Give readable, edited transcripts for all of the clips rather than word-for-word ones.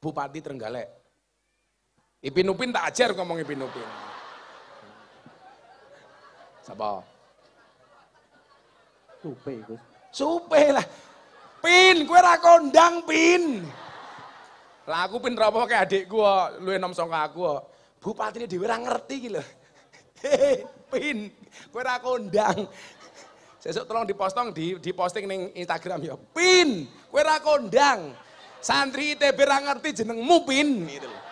Bupati Trenggalek. Ipin Upin tak ajar ngomong Ipin Upin. Siapa? Supe, Gus. Supe lah. Pin, kowe ra kondang, Pin. Lah aku pin ra apa kayak adik gua, luwih nom saka aku. Bupatine dhewe ra ngerti iki lho. Pin, kowe ra kondang. Sesuk tolong diposting ning Instagram ya. Pin, kowe ra kondang. Santri ITB ra ngerti jenengmu, Pin, gitu loh.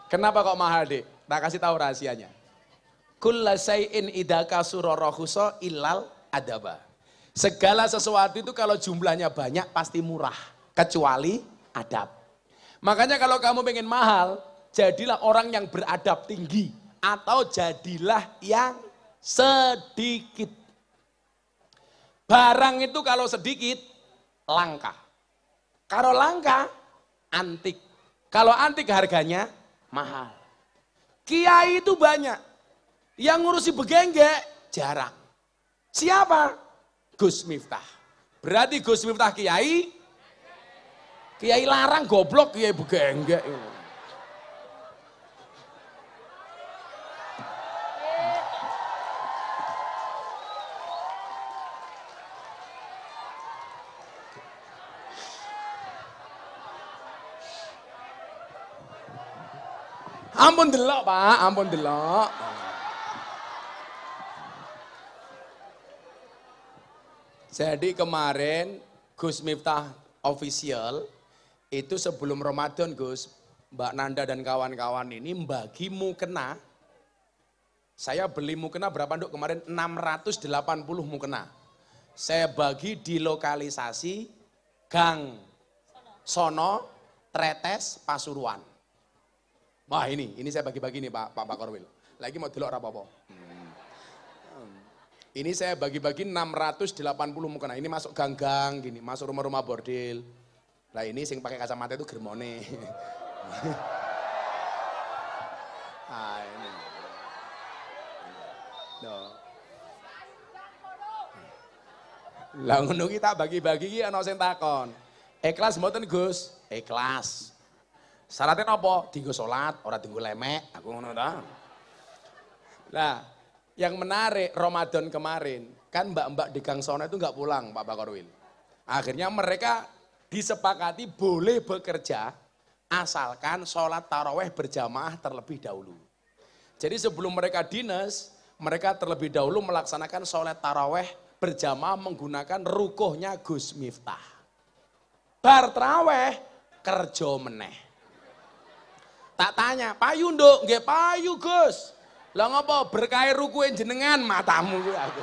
Kenapa kok mahal, Dik? Tak kasih tahu rahasianya. Kulla syai'in idza kasura rahusa illal adaba. Segala sesuatu itu kalau jumlahnya banyak pasti murah, kecuali adab. Makanya kalau kamu pengen mahal, jadilah orang yang beradab tinggi atau jadilah yang sedikit. Barang itu kalau sedikit langka. Kalau langka antik. Kalau antik harganya mahal. Kiai itu banyak. Yang ngurusi begenggek jarang. Siapa? Gus Miftah. Berarti Gus Miftah kiai, kiai larang goblok kiai begenggek. Ampun delok, Pak, ampun delok. Jadi kemarin Gus Miftah official itu sebelum Ramadan, Gus, Mbak Nanda dan kawan-kawan ini bagi mukena. Saya beli mukena berapa, Nduk? Kemarin 680 mukena. Saya bagi di lokalisasi Gang Sono, Tretes, Pasuruan. Wah ini saya bagi-bagi nih Pak Korwil. Lagi mau delok apa-apa. Ini saya bagi-bagi 680 mukena. Ini masuk gang-gang gini, masuk rumah-rumah bordil. Nah ini sing pakai kacamata itu germone. Ah ini. Loh. Lah ngono ki tak bagi-bagi ki ana sing takon. Ikhlas mboten Gus? Ikhlas. Syaratnya apa? Dienggo salat, ora dienggo lemek. Aku ngono ta. Nah, yang menarik Ramadan kemarin, kan mbak-mbak di Gang Sono itu nggak pulang Pak Bakorwil. Akhirnya mereka disepakati boleh bekerja asalkan sholat taraweh berjamaah terlebih dahulu. Jadi sebelum mereka dinas, mereka terlebih dahulu melaksanakan sholat taraweh berjamaah menggunakan rukuhnya Gus Miftah. Bar taraweh kerja meneh. Tak tanya, payu nduk, nggih payu Gus. Lah ngapa berkah rukuin jenengan matamu kuwi aku.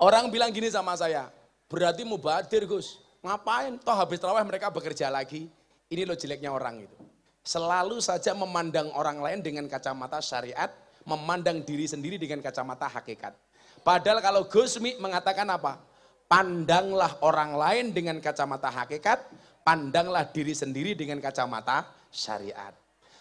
Orang bilang gini sama saya, berarti mubadir Gus. Ngapain? Toh habis tarawih mereka bekerja lagi. Ini loh jeleknya orang itu. Selalu saja memandang orang lain dengan kacamata syariat, memandang diri sendiri dengan kacamata hakikat. Padahal kalau Gus Mi mengatakan apa? Pandanglah orang lain dengan kacamata hakikat, pandanglah diri sendiri dengan kacamata syariat.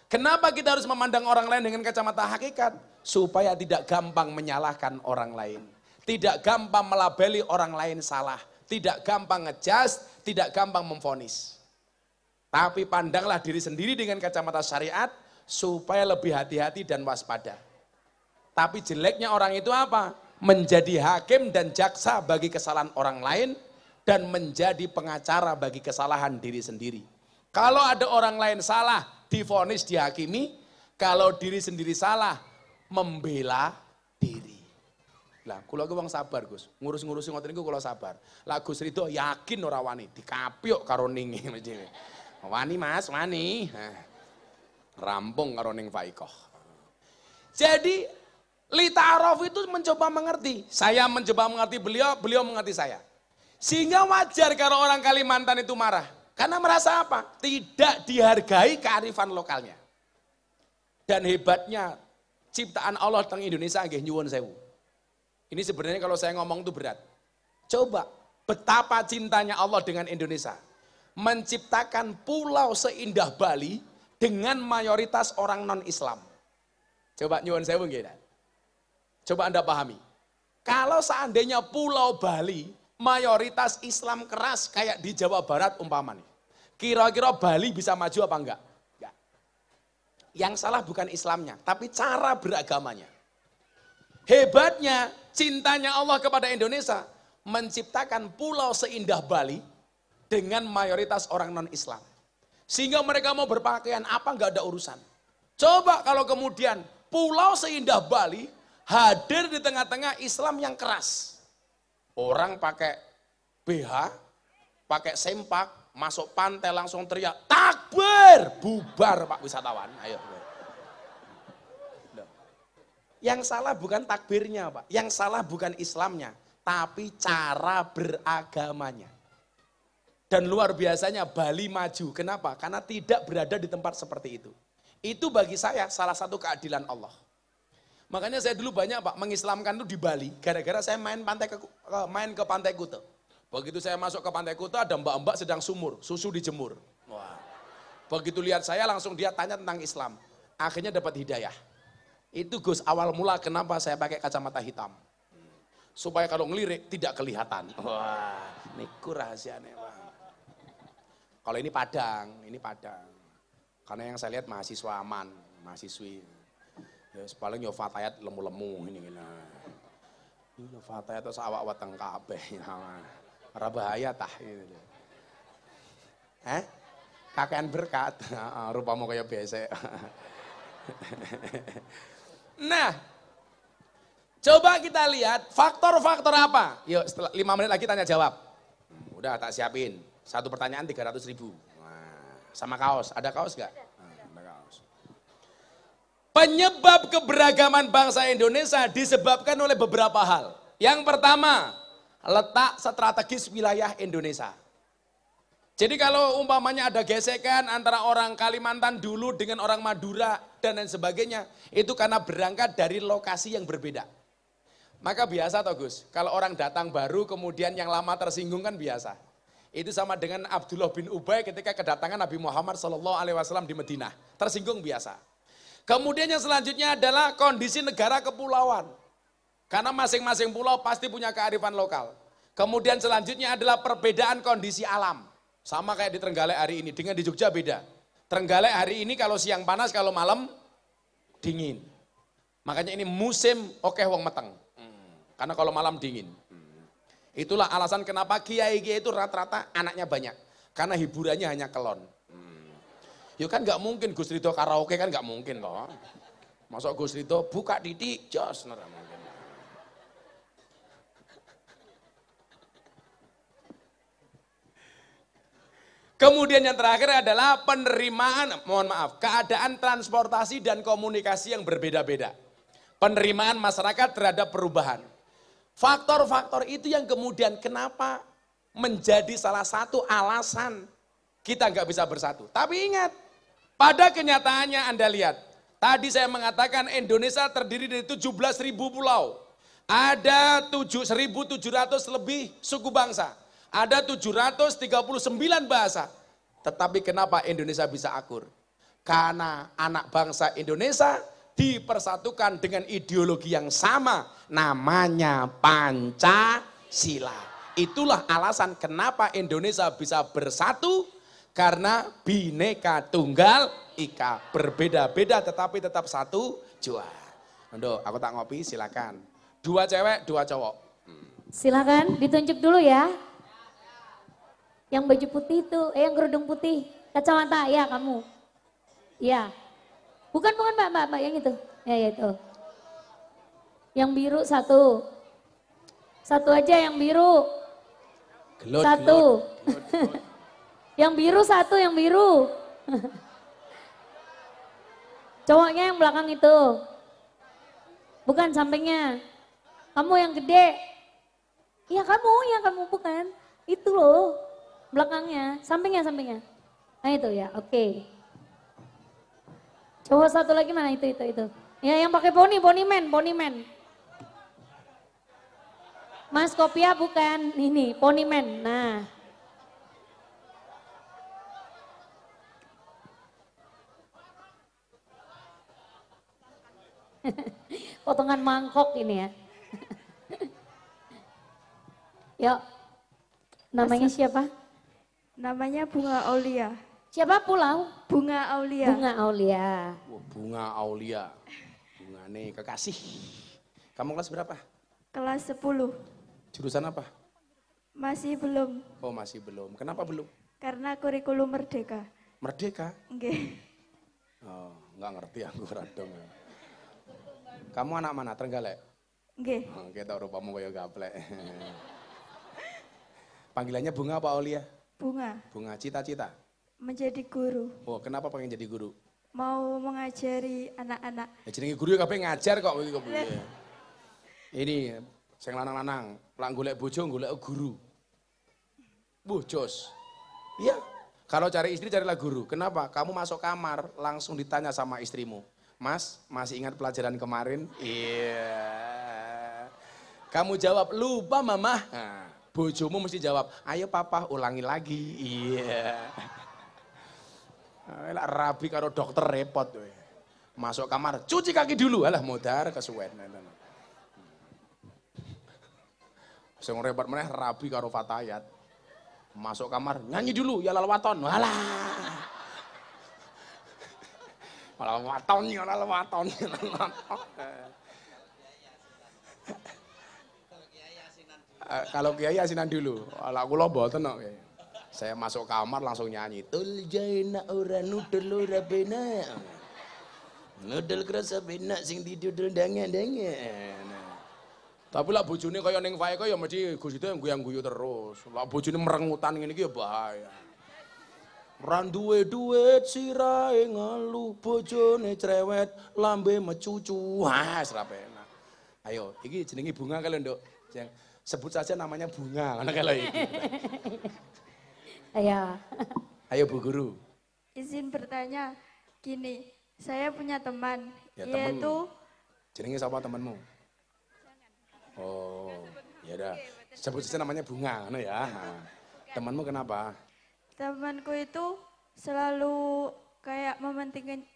Kenapa kita harus memandang orang lain dengan kacamata hakikat? Supaya tidak gampang menyalahkan orang lain. Tidak gampang melabeli orang lain salah. Tidak gampang ngejudge, tidak gampang memvonis. Tapi pandanglah diri sendiri dengan kacamata syariat supaya lebih hati-hati dan waspada. Tapi jeleknya orang itu apa? Menjadi hakim dan jaksa bagi kesalahan orang lain dan menjadi pengacara bagi kesalahan diri sendiri. Kalau ada orang lain salah, divonis dihakimi. Kalau diri sendiri salah, membela diri. Lah, kula ki wong sabar, Gus. Ngurus-ngurusi ngoten niku kula sabar. Lah Gus Ridho yakin ora wani, dikapyuk karo ninge mesti. Wani Mas, wani. Rampung karo ning Faikoh. Jadi Lita Araf itu mencoba mengerti. Saya mencoba mengerti beliau, beliau mengerti saya. Sehingga wajar kalau orang Kalimantan itu marah. Karena merasa apa? Tidak dihargai kearifan lokalnya. Dan hebatnya ciptaan Allah teng Indonesia nggih nyuwun sewu. Ini sebenarnya kalau saya ngomong itu berat. Coba betapa cintanya Allah dengan Indonesia. Menciptakan pulau seindah Bali dengan mayoritas orang non-Islam. Coba nyuwun sewu nggih. Coba Anda pahami. Kalau seandainya Pulau Bali mayoritas Islam keras kayak di Jawa Barat umpamanya. Kira-kira Bali bisa maju apa enggak? Enggak. Yang salah bukan Islamnya, tapi cara beragamanya. Hebatnya cintanya Allah kepada Indonesia menciptakan pulau seindah Bali dengan mayoritas orang non-Islam. Sehingga mereka mau berpakaian apa enggak ada urusan. Coba kalau kemudian pulau seindah Bali hadir di tengah-tengah Islam yang keras. Orang pakai BH, pakai sempak, masuk pantai langsung teriak, takbir, bubar Pak wisatawan. Ayo. Yang salah bukan takbirnya Pak, yang salah bukan Islamnya, tapi cara beragamanya. Dan luar biasanya Bali maju, kenapa? Karena tidak berada di tempat seperti itu. Itu bagi saya salah satu keadilan Allah. Makanya saya dulu banyak Pak mengislamkan itu di Bali, gara-gara saya main ke Pantai Kuta. Begitu saya masuk ke Pantai Kuta ada mbak-mbak sedang sumur, susu dijemur. Wah. Begitu lihat saya langsung dia tanya tentang Islam. Akhirnya dapat hidayah. Itu Gus awal mula kenapa saya pakai kacamata hitam. Supaya kalau ngelirik tidak kelihatan. Wah, ini rahasianya Pak. Kalau ini Padang. Karena yang saya lihat mahasiswa aman, mahasiswi. Ya paling yo fatayat lemu-lemu ini. Ini fatayat terus awak-awak teng kabeh. Ora bahaya tah gitu. Kakean berkat, rupamu kayak biasa. Nah, coba kita lihat faktor-faktor apa. Yuk setelah 5 menit lagi tanya jawab. Udah tak siapin, satu pertanyaan 300.000. Nah, sama kaos, ada kaos gak? Ada kaos. Penyebab keberagaman bangsa Indonesia disebabkan oleh beberapa hal. Yang pertama, letak strategis wilayah Indonesia. Jadi kalau umpamanya ada gesekan antara orang Kalimantan dulu dengan orang Madura dan lain sebagainya, itu karena berangkat dari lokasi yang berbeda. Maka biasa toh Gus, kalau orang datang baru kemudian yang lama tersinggung kan biasa. Itu sama dengan Abdullah bin Ubay ketika kedatangan Nabi Muhammad SAW di Madinah. Tersinggung biasa. Kemudian yang selanjutnya adalah kondisi negara kepulauan. Karena masing-masing pulau pasti punya kearifan lokal. Kemudian selanjutnya adalah perbedaan kondisi alam. Sama kayak di Trenggalek hari ini, dengan di Jogja beda. Trenggalek hari ini kalau siang panas, kalau malam dingin. Makanya ini musim oke wong meteng. Karena kalau malam dingin. Itulah alasan kenapa kiai-kiai itu rata-rata anaknya banyak. Karena hiburannya hanya kelon. Ya kan gak mungkin Gus Ridho karaoke kan gak mungkin loh. Masuk Gus Ridho buka titik, jos. Kemudian yang terakhir adalah penerimaan, keadaan transportasi dan komunikasi yang berbeda-beda. Penerimaan masyarakat terhadap perubahan. Faktor-faktor itu yang kemudian kenapa menjadi salah satu alasan kita nggak bisa bersatu. Tapi ingat, pada kenyataannya Anda lihat, tadi saya mengatakan Indonesia terdiri dari 17.000 pulau. Ada 1.700 lebih suku bangsa. Ada 739 bahasa. Tetapi kenapa Indonesia bisa akur? Karena anak bangsa Indonesia dipersatukan dengan ideologi yang sama. Namanya Pancasila. Itulah alasan kenapa Indonesia bisa bersatu. Karena Bhinneka Tunggal Ika. Berbeda-beda tetapi tetap satu jua. Ndo, aku tak ngopi silakan. 2 cewek, 2 cowok. Silakan ditunjuk dulu ya. Yang baju putih itu, yang kerudung putih, kacamata, ya kamu. Ya. Bukan mbak, yang itu. Ya itu. Yang biru 1. 1 aja yang biru. Gelot, 1. Gelot. Yang biru 1, yang biru. Cowoknya yang belakang itu. Bukan sampingnya. Kamu yang gede. Iya kamu bukan. Itu loh. Belakangnya, sampingnya. Nah itu ya, oke. Cowok 1 lagi mana itu. Ya yang pakai poni man. Mas Kopia bukan, ini poni man. Nah. Potongan mangkok ini ya. Yuk, namanya siapa? Namanya Bunga Aulia. Siapa pulau? Bunga Aulia. Bunga Aulia. Oh, Bunga Aulia. Bunga nih kekasih. Kamu kelas berapa? Kelas 10. Jurusan apa? Masih belum. Oh masih belum. Kenapa belum? Karena kurikulum merdeka. Merdeka? Nggih. Oh, nggak ngerti aku radong. Kamu anak mana? Trenggalek? Nggih. Oh, kita rupamu kayak gaplek. Panggilannya Bunga apa Aulia? Bunga. Bunga, cita-cita? Menjadi guru. Oh, kenapa pengen jadi guru? Mau mengajari anak-anak. Ya jenenge guru ya kabeh ngajar kok iki kepiye. Ini sing lanang-lanang, lak golek bojo golek guru. Jos. Iya. Kalau cari istri carilah guru. Kenapa? Kamu masuk kamar langsung ditanya sama istrimu. Mas, masih ingat pelajaran kemarin? Iya. Kamu jawab, lupa mama. Nah, bojomu mesti jawab, ayo papa ulangi lagi. Iya. Lah rabi karo dokter repot we. Masuk kamar, cuci kaki dulu. Alah modar kesuwen. Sing repot meneh rabi karo fatayat. Masuk kamar, nyanyi dulu ya lalwaton. Walah. Malah waton ya lalwaton. Kalau kiai asinan dulu. Ala kula mboten kok. Saya masuk kamar langsung nyanyi. Tul jaina ora nudul ora benak. Nudul kerasa benak sing didudul dangen-dangen. Tapi lah bojone kaya ning vae kaya mesti Gus itu yang guyang-guyu terus. Lah bojone merengutan ngene iki ya bahaya. Ra duwe duit sirahe ngeluh bojone cerewet lambe mecucu. Wah, ora penak. Ayo, iki jenenge Bunga kali, Nduk. Sebut saja namanya Bunga, ngono kalau iki. Ayo. Ayo Bu Guru. Izin bertanya, gini, saya punya teman, Ya, yaitu jenenge siapa temanmu? Oh, ya udah. Sebut saja namanya Bunga, ngono ya. Temanmu kenapa? temanku itu selalu kayak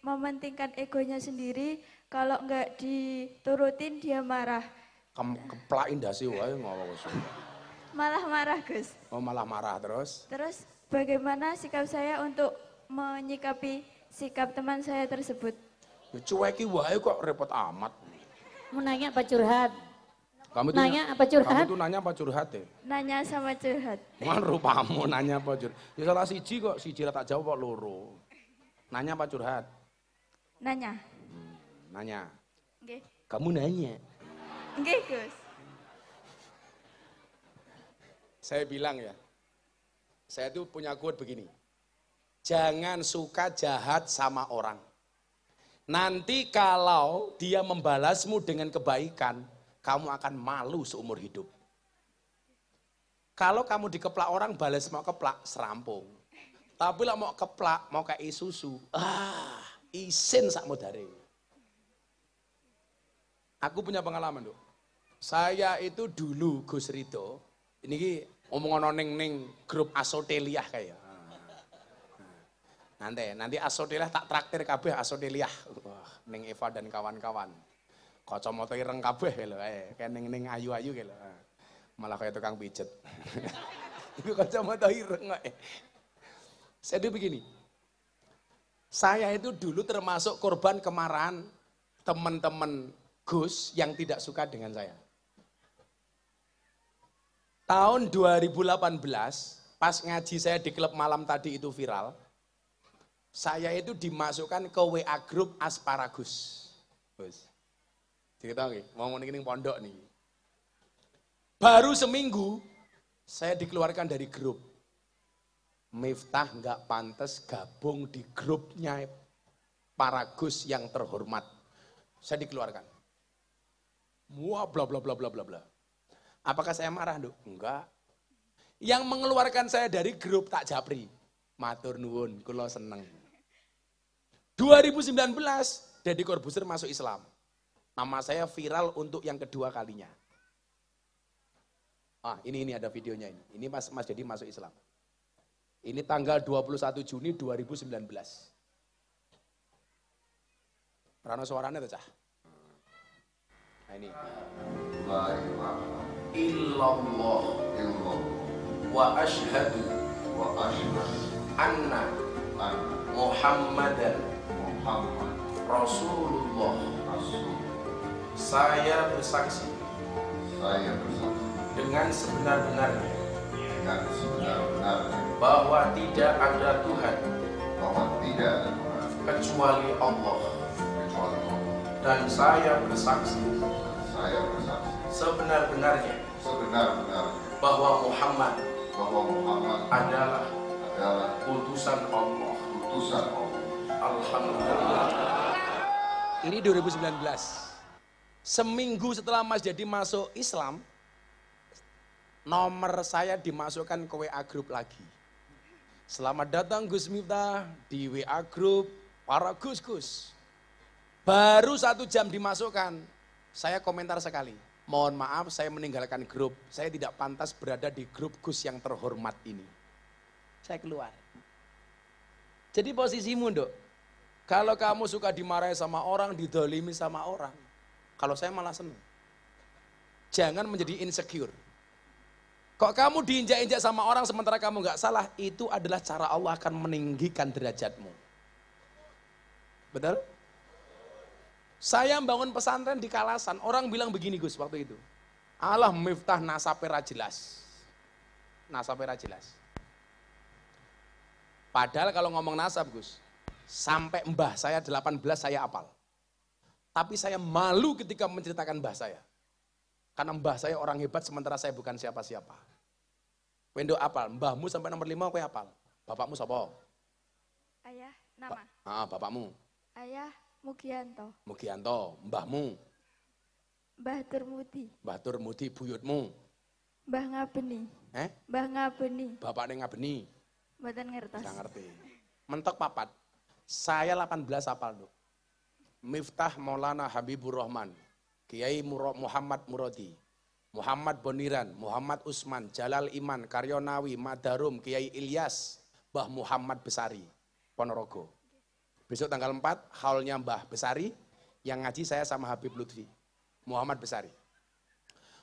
mementingkan egonya sendiri, kalau nggak diturutin dia marah. Keplakin dasi wae ngono Gus. Malah marah, Gus. Oh, malah marah terus. Terus bagaimana sikap saya untuk menyikapi sikap teman saya tersebut? Ya cueki wae kok repot amat. Mau nanya apa curhat? Kamu Nanya apa curhat? Kamu tuh nanya apa curhat ya? Nanya sama curhat. Man rupamu nanya apa curhat? Ya salah siji kok, siji tak jawab kok loro. Nanya apa curhat? Nanya. Nanya. Nggih. Kamu nanya. Nggih, Gus. Saya bilang ya, saya tuh punya quote begini. Jangan suka jahat sama orang. Nanti kalau dia membalasmu dengan kebaikan, kamu akan malu seumur hidup. Kalau kamu dikeplak orang, balas mau keplak, serampung. Tapi lah mau keplak, mau kayak susu, isin sak modare. Aku punya pengalaman, Dok. Saya itu dulu Gus Ridho, ini omongan neng grup Asoteliah kayak. Nanti Asoteliah tak traktir kabeh Asoteliah. Wah, Neng Eva dan kawan-kawan. Kacamata ireng kabeh lho kayak neng ayu-ayu kayak lho. Malah kayak tukang pijet. Iku kacamata ireng kok. Saya itu begini. Saya itu dulu termasuk korban kemarahan teman-teman Gus yang tidak suka dengan saya. Tahun 2018, pas ngaji saya di klub malam tadi itu viral, saya itu dimasukkan ke WA grup Asparagus. Gus. Cerita nggih, mau ngene pondok nih. Baru seminggu saya dikeluarkan dari grup. Miftah nggak pantas gabung di grupnya para Gus yang terhormat. Saya dikeluarkan. Wah, bla bla bla bla bla bla. Apakah saya marah, Nduk? Enggak. Yang mengeluarkan saya dari grup tak japri. Matur nuwun, kula seneng. 2019, Deddy Corbuzier masuk Islam. Nama saya viral untuk yang kedua kalinya. Ini ada videonya ini. Ini Mas Deddy masuk Islam. Ini tanggal 21 Juni 2019. Rano suaranya tuh, Cah. Nah ini. La ilaha illallah illallah wa asyhadu wa asyhadu anna anna Muhammadan Muhammad Rasulullah. Rasul. Saya bersaksi Saya bersaksi dengan sebenar-benarnya dengan sebenar-benarnya bahwa tidak ada Tuhan bahwa tidak ada Tuhan kecuali Allah, kecuali Allah. dan saya bersaksi Saya bersaksi sebenar-benarnya sebenar-benarnya bahwa Muhammad bahwa Muhammad adalah adalah utusan Allah. utusan Allah. Alhamdulillah. Ini 2019. Seminggu setelah Mas Jadi masuk Islam, nomor saya dimasukkan ke WA Group lagi. Selamat datang Gus Miftah di WA Group para Gus-Gus. Baru 1 jam dimasukkan, saya komentar sekali. Mohon maaf saya meninggalkan grup, saya tidak pantas berada di grup Gus yang terhormat ini. Saya keluar. Jadi posisimu Dok, kalau kamu suka dimarahi sama orang, didolimi sama orang, kalau saya malah senang. Jangan menjadi insecure. Kok kamu diinjak-injak sama orang sementara kamu nggak salah, itu adalah cara Allah akan meninggikan derajatmu. Betul? Saya bangun pesantren di Kalasan, orang bilang begini Gus waktu itu. Allah Miftah nasabnya jelas. Nasabnya jelas. Padahal kalau ngomong nasab Gus, sampai mbah saya 18 saya apal. Tapi saya malu ketika menceritakan mbah saya. Karena mbah saya orang hebat sementara saya bukan siapa-siapa. Wendo apal, mbahmu sampai nomor 5 kowe apal. Bapakmu sapa? Ayah, nama. Bapakmu. Ayah Mugianto. Mugianto, mbahmu. Mbah Turmudi. Mbah Turmudi, buyutmu. Mbah Ngabeni. Mbah Ngabeni. Bapaknya Ngabeni. Mboten ngertos. Nggak ngerti. Mentok papat. Saya 18 apal Dok. Miftah Maulana Habibur Rahman. Kiai Muhammad Muradi. Muhammad Boniran, Muhammad Usman, Jalal Iman, Karyonawi, Madarum, Kiai Ilyas, Mbah Muhammad Besari, Ponorogo. Besok tanggal 4, haulnya Mbah Besari, yang ngaji saya sama Habib Lutfi, Muhammad Besari.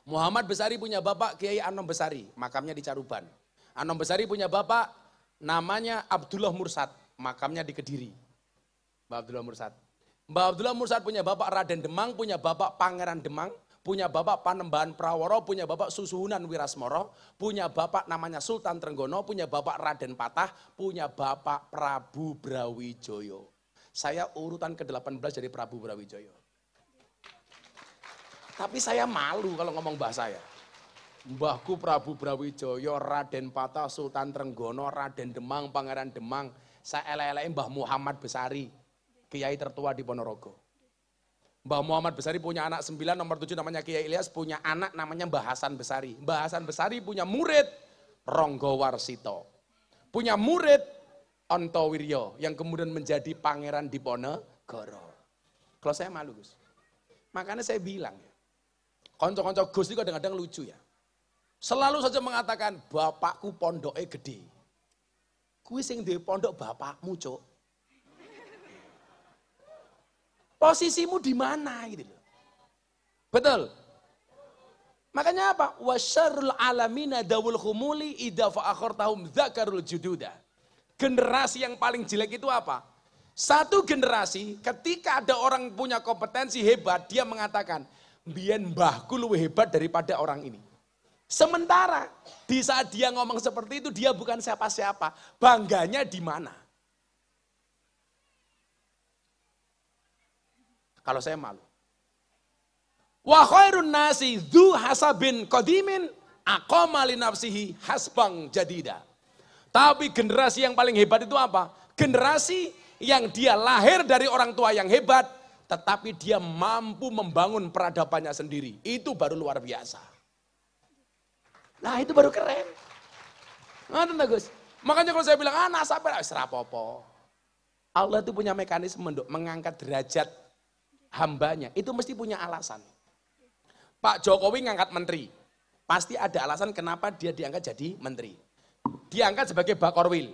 Muhammad Besari punya bapak Kiai Anom Besari, makamnya di Caruban. Anom Besari punya bapak namanya Abdullah Mursad, makamnya di Kediri. Mbah Abdullah Mursad. Mbah Abdullah Mursad punya bapak Raden Demang, punya bapak Pangeran Demang, punya bapak Panembahan Praworo, punya bapak Susuhunan Wirasmoro, punya bapak namanya Sultan Trenggono, punya bapak Raden Patah, punya bapak Prabu Brawijaya. Saya urutan ke-18 dari Prabu Brawijaya. Tapi saya malu kalau ngomong mbah saya. Mbahku Prabu Brawijaya, Raden Patah, Sultan Trenggono, Raden Demang, Pangeran Demang. Saya elek-elek Mbah Muhammad Besari, Kiai tertua di Ponorogo. Mbah Muhammad Besari punya anak 9, nomor 7 namanya Kiai Ilyas, punya anak namanya Mbah Hasan Besari. Mbah Hasan Besari punya murid Ronggo Warsito. Punya murid Ontowiryo yang kemudian menjadi pangeran di Ponegoro. Kalau saya malu Gus. Makanya saya bilang, konco-konco Gus itu kadang-kadang lucu ya. Selalu saja mengatakan, bapakku pondoknya gede. Kuwi sing di pondok bapakmu, Cuk. Posisimu di mana gitu loh. Betul. Makanya apa? Wasyarrul alamina dawul khumuli idza fa'akhartahum dzakarul jududa. Generasi yang paling jelek itu apa? Satu generasi ketika ada orang punya kompetensi hebat, dia mengatakan, "Biyen mbahku luwih hebat daripada orang ini." Sementara di saat dia ngomong seperti itu dia bukan siapa-siapa. Bangganya di mana? Kalau saya malu. Wa khairun nasi dzu hasabin qadimin aqama li nafsihi hasbang jadida. Tapi generasi yang paling hebat itu apa? Generasi yang dia lahir dari orang tua yang hebat, tetapi dia mampu membangun peradabannya sendiri. Itu baru luar biasa. Nah itu baru keren. Ngerti Gus? Makanya kalau saya bilang, nasabah, serapopo. Allah itu punya mekanisme untuk mengangkat derajat hambanya, itu mesti punya alasan. Pak Jokowi ngangkat menteri, pasti ada alasan kenapa dia diangkat jadi menteri. Diangkat sebagai Bakorwil,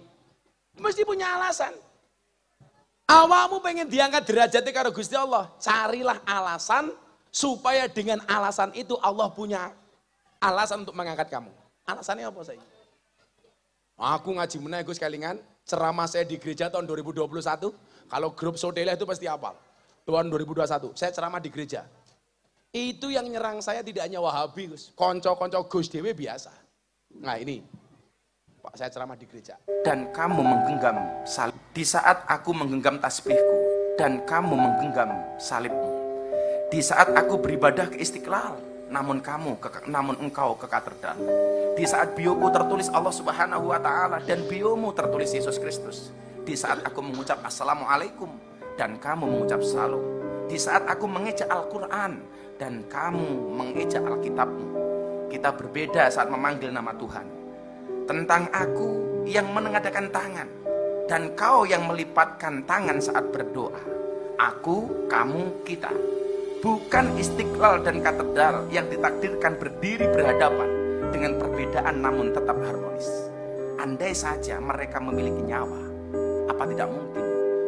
mesti punya alasan. Awakmu pengen diangkat derajatnya karo Gusti Allah, carilah alasan supaya dengan alasan itu Allah punya alasan untuk mengangkat kamu. Alasannya apa saya? Aku ngaji meneh Gus kelingan, ceramah saya di gereja tahun 2021, kalau grup Sotela itu pasti hafal. Tahun 2021, saya ceramah di gereja. Itu yang nyerang saya tidak hanya Wahabi Gus, konco-konco Gus Dewe biasa. Nah ini, Pak saya ceramah di gereja. Dan kamu menggenggam salib. Di saat aku menggenggam tasbihku, dan kamu menggenggam salibmu. Di saat aku beribadah ke Istiqlal, namun engkau ke katedral. Di saat bioku tertulis Allah Subhanahu wa taala dan biomu tertulis Yesus Kristus. Di saat aku mengucap assalamualaikum dan kamu mengucap salam. Di saat aku mengejak Al-Qur'an dan kamu mengejak Alkitabmu. Kita berbeda saat memanggil nama Tuhan. Tentang aku yang menengadakan tangan dan kau yang melipatkan tangan saat berdoa. Aku, kamu, kita. Bukan Istiqlal dan katedral yang ditakdirkan berdiri berhadapan dengan perbedaan namun tetap harmonis. Andai saja mereka memiliki nyawa, apa tidak mungkin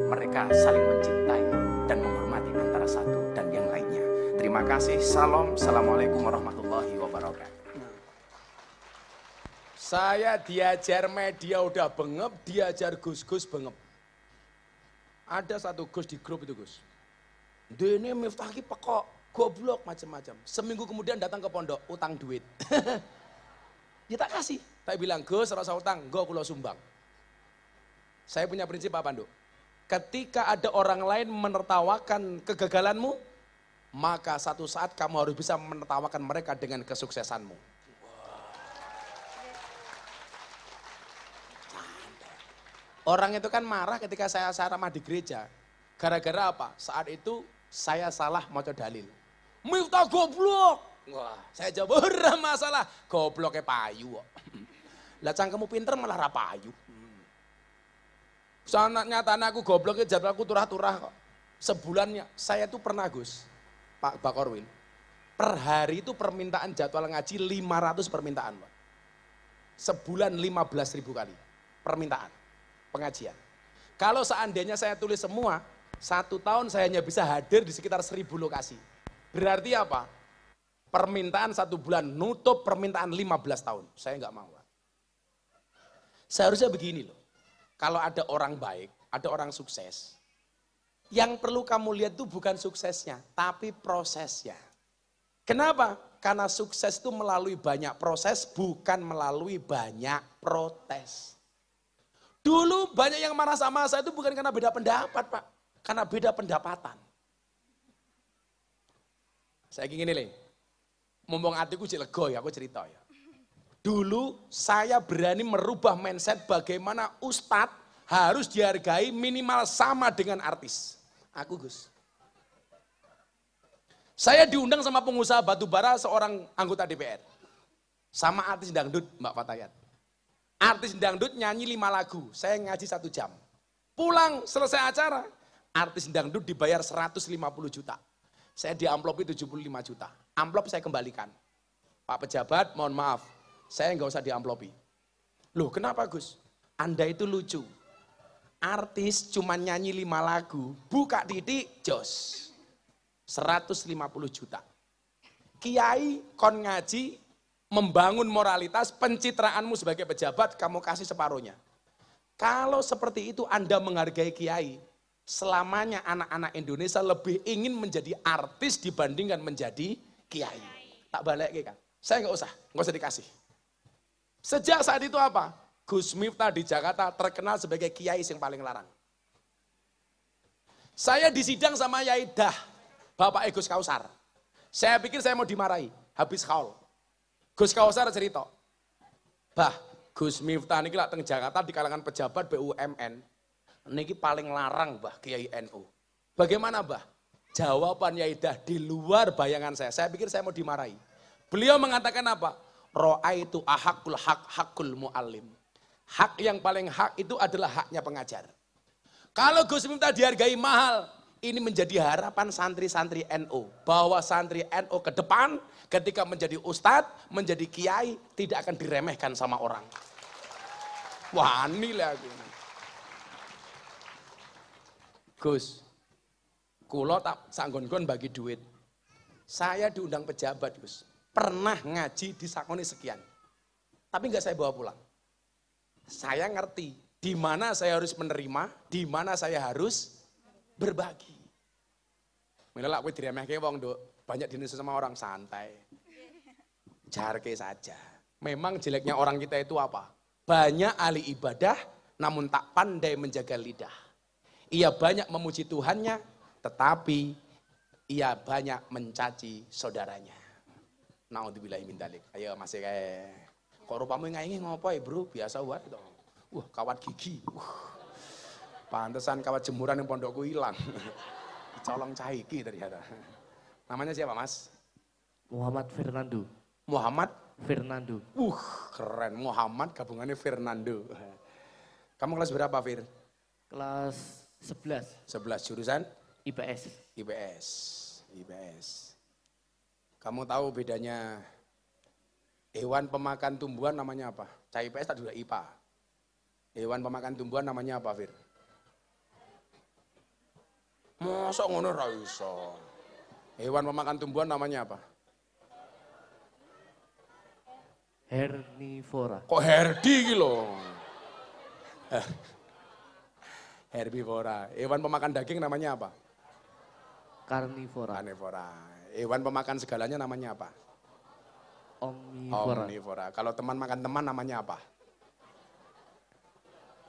mereka saling mencintai dan menghormati antara satu dan yang lainnya. Terima kasih. Salam. Assalamualaikum warahmatullahi wabarakatuh. Saya diajar media udah bengep, diajar Gus-Gus bengep. Ada satu Gus di grup itu Gus. Dene Miftah ki pekok, goblok macam-macam. Seminggu kemudian datang ke pondok, utang duit. Ya tak kasih. Saya bilang, Gus rasa utang, gue kulo sumbang. Saya punya prinsip apa, Nduk? Ketika ada orang lain menertawakan kegagalanmu, maka satu saat kamu harus bisa menertawakan mereka dengan kesuksesanmu. Orang itu kan marah ketika saya ceramah di gereja. Gara-gara apa? Saat itu saya salah maca dalil. Miftah goblok. Wah, saya jawab ora masalah. Gobloknya payu kok. Lah cangkemmu pinter malah ra payu. Sana nyatane aku gobloknya jadwalku turah-turah kok. Sebulannya saya tuh pernah Gus, Pak Bakorwin. Per hari itu permintaan jadwal ngaji 500 permintaan, Pak. Sebulan 15.000 kali permintaan pengajian. Kalau seandainya saya tulis semua, 1 tahun saya hanya bisa hadir di sekitar 1.000 lokasi. Berarti apa? Permintaan 1 bulan, nutup permintaan 15 tahun. Saya nggak mau. Seharusnya begini loh, kalau ada orang baik, ada orang sukses, yang perlu kamu lihat itu bukan suksesnya, tapi prosesnya. Kenapa? Karena sukses itu melalui banyak proses, bukan melalui banyak protes. Dulu banyak yang marah sama saya itu bukan karena beda pendapat, Pak. Karena beda pendapatan. Saya ingin ini, mumpung hatiku jelego ya, aku cerita ya. Dulu saya berani merubah mindset bagaimana ustadz harus dihargai minimal sama dengan artis. Aku Gus. Saya diundang sama pengusaha batubara seorang anggota DPR. Sama artis dangdut Mbak Fatayat. Artis dangdut nyanyi 5 lagu, saya ngaji 1 jam. Pulang selesai acara, artis dangdut dibayar 150 juta. Saya diamplopi 75 juta. Amplop saya kembalikan. Pak pejabat, mohon maaf, saya nggak usah diamplopi. Loh kenapa Gus? Anda itu lucu. Artis cuma nyanyi 5 lagu, buka titik, jos. 150 juta. Kiai kon ngaji, membangun moralitas, pencitraanmu sebagai pejabat, kamu kasih separuhnya. Kalau seperti itu Anda menghargai kiai, selamanya anak-anak Indonesia lebih ingin menjadi artis dibandingkan menjadi kiai. Tak balik kan? Saya nggak usah dikasih. Sejak saat itu apa? Gus Miftah di Jakarta terkenal sebagai kiai yang paling larang. Saya disidang sama Yai Dah, Bapak Gus Kausar. Saya pikir saya mau dimarahi, habis kaul. Gus Kausar cerita, bah, Gus Miftah niki lak teng Jakarta di kalangan pejabat BUMN, niki paling larang bah Kiai NU. Bagaimana bah? Jawaban Yai Dah di luar bayangan saya. Saya pikir saya mau dimarahi. Beliau mengatakan apa? Ro'aitu ahakul hak hakul mu'allim. Hak yang paling hak itu adalah haknya pengajar. Kalau Gus Miftah dihargai mahal, ini menjadi harapan santri-santri NU. Bahwa santri NU ke depan ketika menjadi ustadz, menjadi kiai, tidak akan diremehkan sama orang. Wah ini lah aku. Gus, kulo tak sanggon-gon bagi duit. Saya diundang pejabat Gus. Pernah ngaji di sakone sekian. tapi nggak saya bawa pulang. Saya ngerti di mana saya harus menerima, di mana saya harus berbagi. Mila kowe diremehke wong, Nduk. Banyak dinasih sama orang, santai. Jarke saja. Memang jeleknya orang kita itu apa? Banyak ahli ibadah, namun tak pandai menjaga lidah. Ia banyak memuji Tuhannya, tetapi ia banyak mencaci saudaranya. Naudzubillahi min dzalik. Ayo masih kayak kok rupamu ngaingi ngopo ya, Bro? Biasa wae to. Kawat gigi. Pantesan kawat jemuran yang pondokku hilang. Colong caiki ternyata. Namanya siapa, Mas? Muhammad Fernando. Muhammad Fernando. Keren. Muhammad gabungannya Fernando. Kamu kelas berapa, Fir? Kelas 11. 11 jurusan? IPS. IPS. Kamu tahu bedanya hewan pemakan tumbuhan namanya apa? Cah IPS tak juga IPA. Hewan pemakan tumbuhan namanya apa, Fir? Masa ngono ra iso. Hewan pemakan tumbuhan namanya apa? Herbivora. Kok herdi iki lho? Herbivora. Hewan pemakan daging namanya apa? Karnivora. Karnivora. Hewan pemakan segalanya namanya apa? Omnivora. Omnivora. Kalau teman makan teman namanya apa?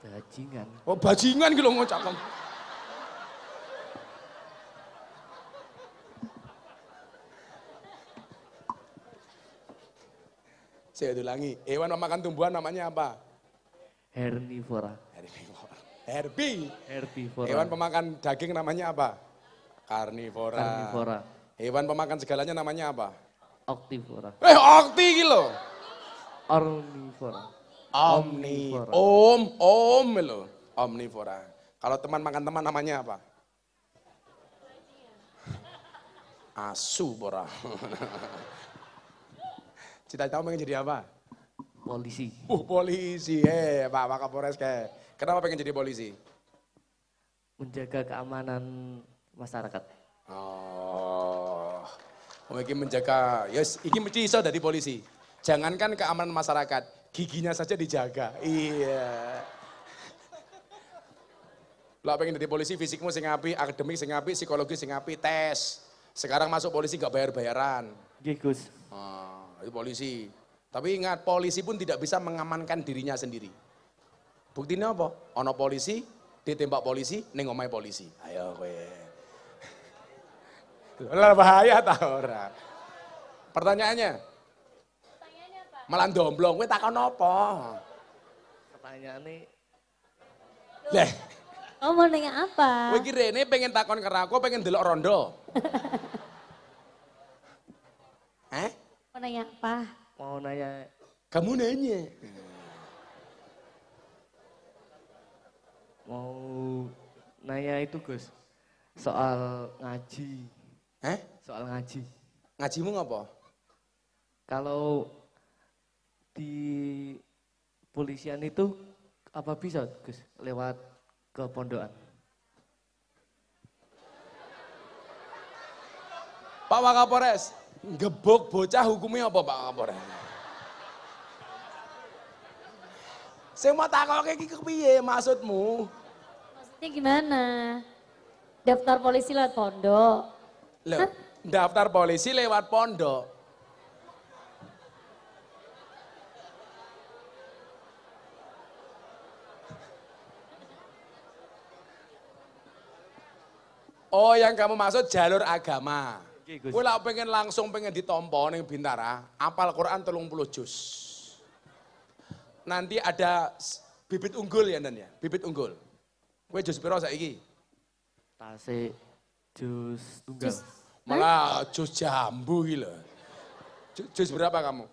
Bajingan. Oh, bajingan gitu ngocak. Saya ulangi, hewan pemakan tumbuhan namanya apa? Herbivora. Herbivora. Hewan pemakan daging namanya apa? Karnivora. Karnivora. Hewan pemakan segalanya namanya apa? Oktivora. Okti gitu loh. Omnivora. Omnivora. Lo. Omnivora. Kalau teman makan teman namanya apa? Asu pora. Cita-cita pengen jadi apa? Polisi. Polisi. Pak Kapolres kayak. Kenapa pengen jadi polisi? Menjaga keamanan masyarakat. Oh. Iki menjaga, yes, iki mesti iso dari polisi. Jangankan keamanan masyarakat, giginya saja dijaga. Iya. Lah pengen jadi polisi, fisikmu sing apik, akademik sing apik, psikologi sing apik, tes. Sekarang masuk polisi gak bayar-bayaran. Nggih, Gus. Itu polisi. Tapi ingat, polisi pun tidak bisa mengamankan dirinya sendiri. Buktinya apa? Ono polisi, ditembak polisi, ning omahe polisi. Ayo kowe. Lah bahaya ta ora? Pertanyaannya? Malah domblong, kowe takon apa? Pertanyaannya Leh, Oh mau nanya apa? kowe iki rene pengen takon karo aku, pengen delok rondo. Mau nanya apa? mau nanya Kamu nanya. mau nanya itu, Gus. Soal ngaji. Soal ngaji. Ngajimu ngapa? Kalau di polisian itu apa bisa, Gus, lewat ke pondokan? Pak Wakapolres, gebok bocah hukumnya apa Pak Wakapolres? Saya mau takoke iki kepiye maksudmu? Maksudnya gimana? Daftar polisi lewat pondok. Loh, daftar polisi lewat pondok. Oh, yang kamu maksud jalur agama. Oke, Gus. Kowe lak pengen langsung pengen ditompo ning Bintara, apal Quran 30 juz. Nanti ada bibit unggul ya Nan ya, bibit unggul. Kowe juz piro saiki? Tasik jus tunggal. Malah juz jambu iki lho. Juz berapa kamu?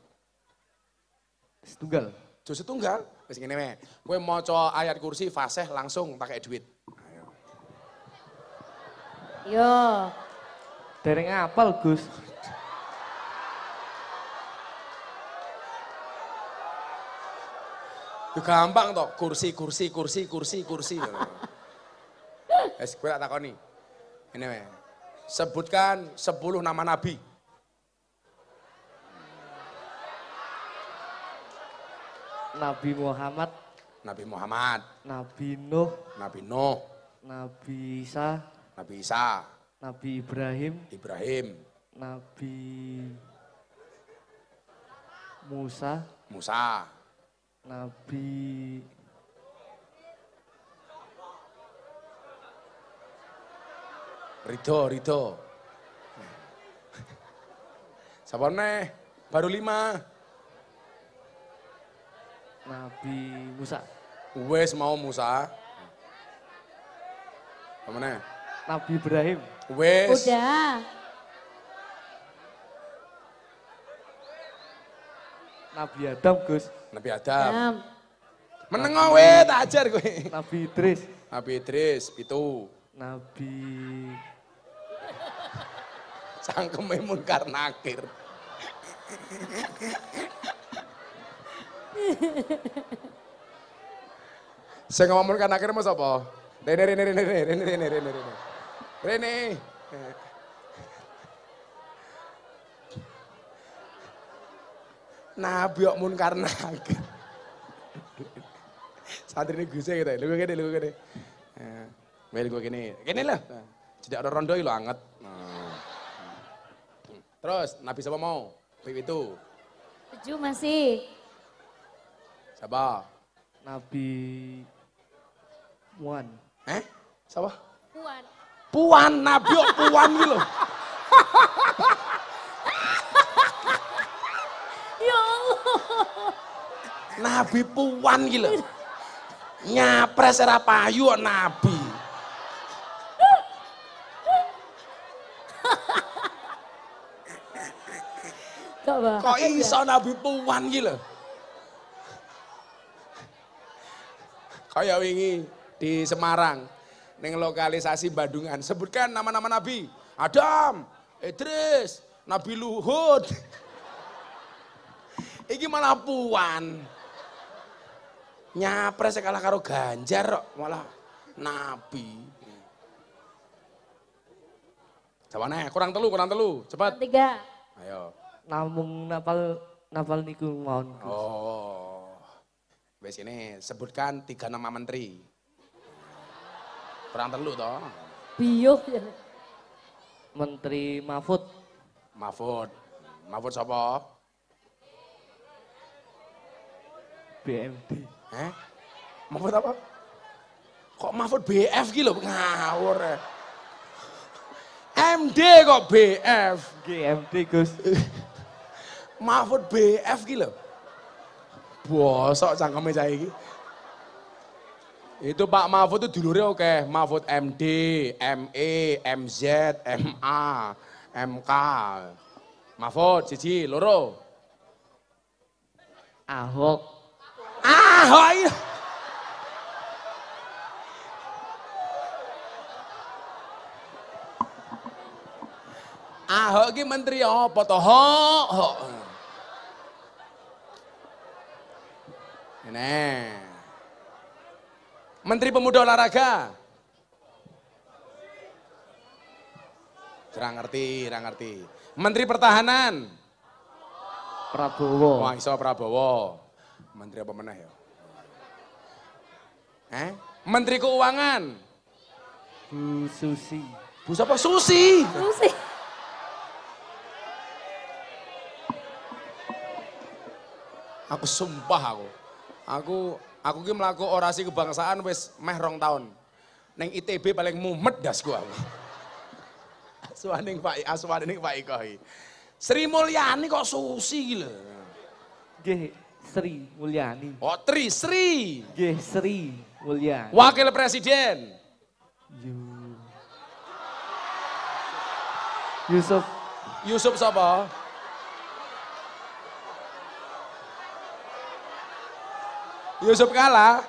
Setunggal. Juz setunggal. Wis ngene wae. Kowe maca ayat kursi fasih langsung pakai duit. Yo. Dereng apal, Gus. Yo gampang toh, kursi. Wes kowe tak takoni. Ngene wae. Sebutkan 10 nama nabi. Nabi Muhammad, Nabi Muhammad, Nabi Nuh, Nabi Nuh, Nabi Isa, Nabi Isa, Nabi Ibrahim, Ibrahim, Nabi Musa, Musa, Nabi Ridho. Sabar nih, baru 5. Nabi Musa, Wes mau Musa. Mana? Nabi Ibrahim, Wes. Udah. Nabi Adam, Gus, Nabi Adam. Adam. Menengah we tak ajar kowe. Nabi Idris, Nabi Idris itu Nabi cangkeme Munkar Nakir. Saya ngomong Munkar Nakir mau sapa? Rene. Nabi kok Munkar Nakir. Santri ini guse gitu, lu gini. Mel gue gini lah. Tidak ada rondo lo anget. Terus Nabi siapa mau? Itu. 7 masih. Siapa? Nabi Muan, Siapa? Puan. Puan, Nabi kok Puan gitu. Ya Allah. Nabi Puan gitu. Nyapres era payu kok Nabi. Kok iso Nabi Puan gitu. Kayak wingi di Semarang, neng lokalisasi Bandungan, sebutkan nama-nama Nabi. Adam, Idris, Nabi Luhut. Iki malah Puan. Nyapres kalah karo Ganjar kok, malah Nabi. Coba nih, kurang telu, cepat. 3. Ayo. namung napal niku mawon, Gus. Oh. Wes ini sebutkan 3 nama menteri. Kurang telu toh. Biuh. Menteri Mahfud, Mahfud sapa? BMD, Mahfud apa? Kok Mahfud BF gitu loh, ngawur ya. MD kok BF. GMD, Gus. Mahfud BF gitu loh. Bosok cangkeme cah iki. Itu Pak Mahfud itu dulure oke, Mahfud MD, ME, MZ, MA, MK. Mahfud siji, loro. Ahok, Iya. Ahok iki menteri apa to? Hok. Ini. Menteri Pemuda Olahraga. Kurang ngerti. Menteri Pertahanan. Prabowo, Wah, iso Prabowo. Menteri apa meneh ya? Menteri Keuangan. Bu Susi, Bu siapa? Susi. Susi. Aku sumpah aku ki mlaku orasi kebangsaan wis meh 2 tahun. Neng ITB paling mumet dasku aku. Asuhane Pak Iko iki. Sri Mulyani kok Susi iki lho. Nggih Sri Mulyani, Oh, Sri. nggih Sri Mulyani. Wakil Presiden. Yusuf, Yusuf sapa? Yusuf Kala.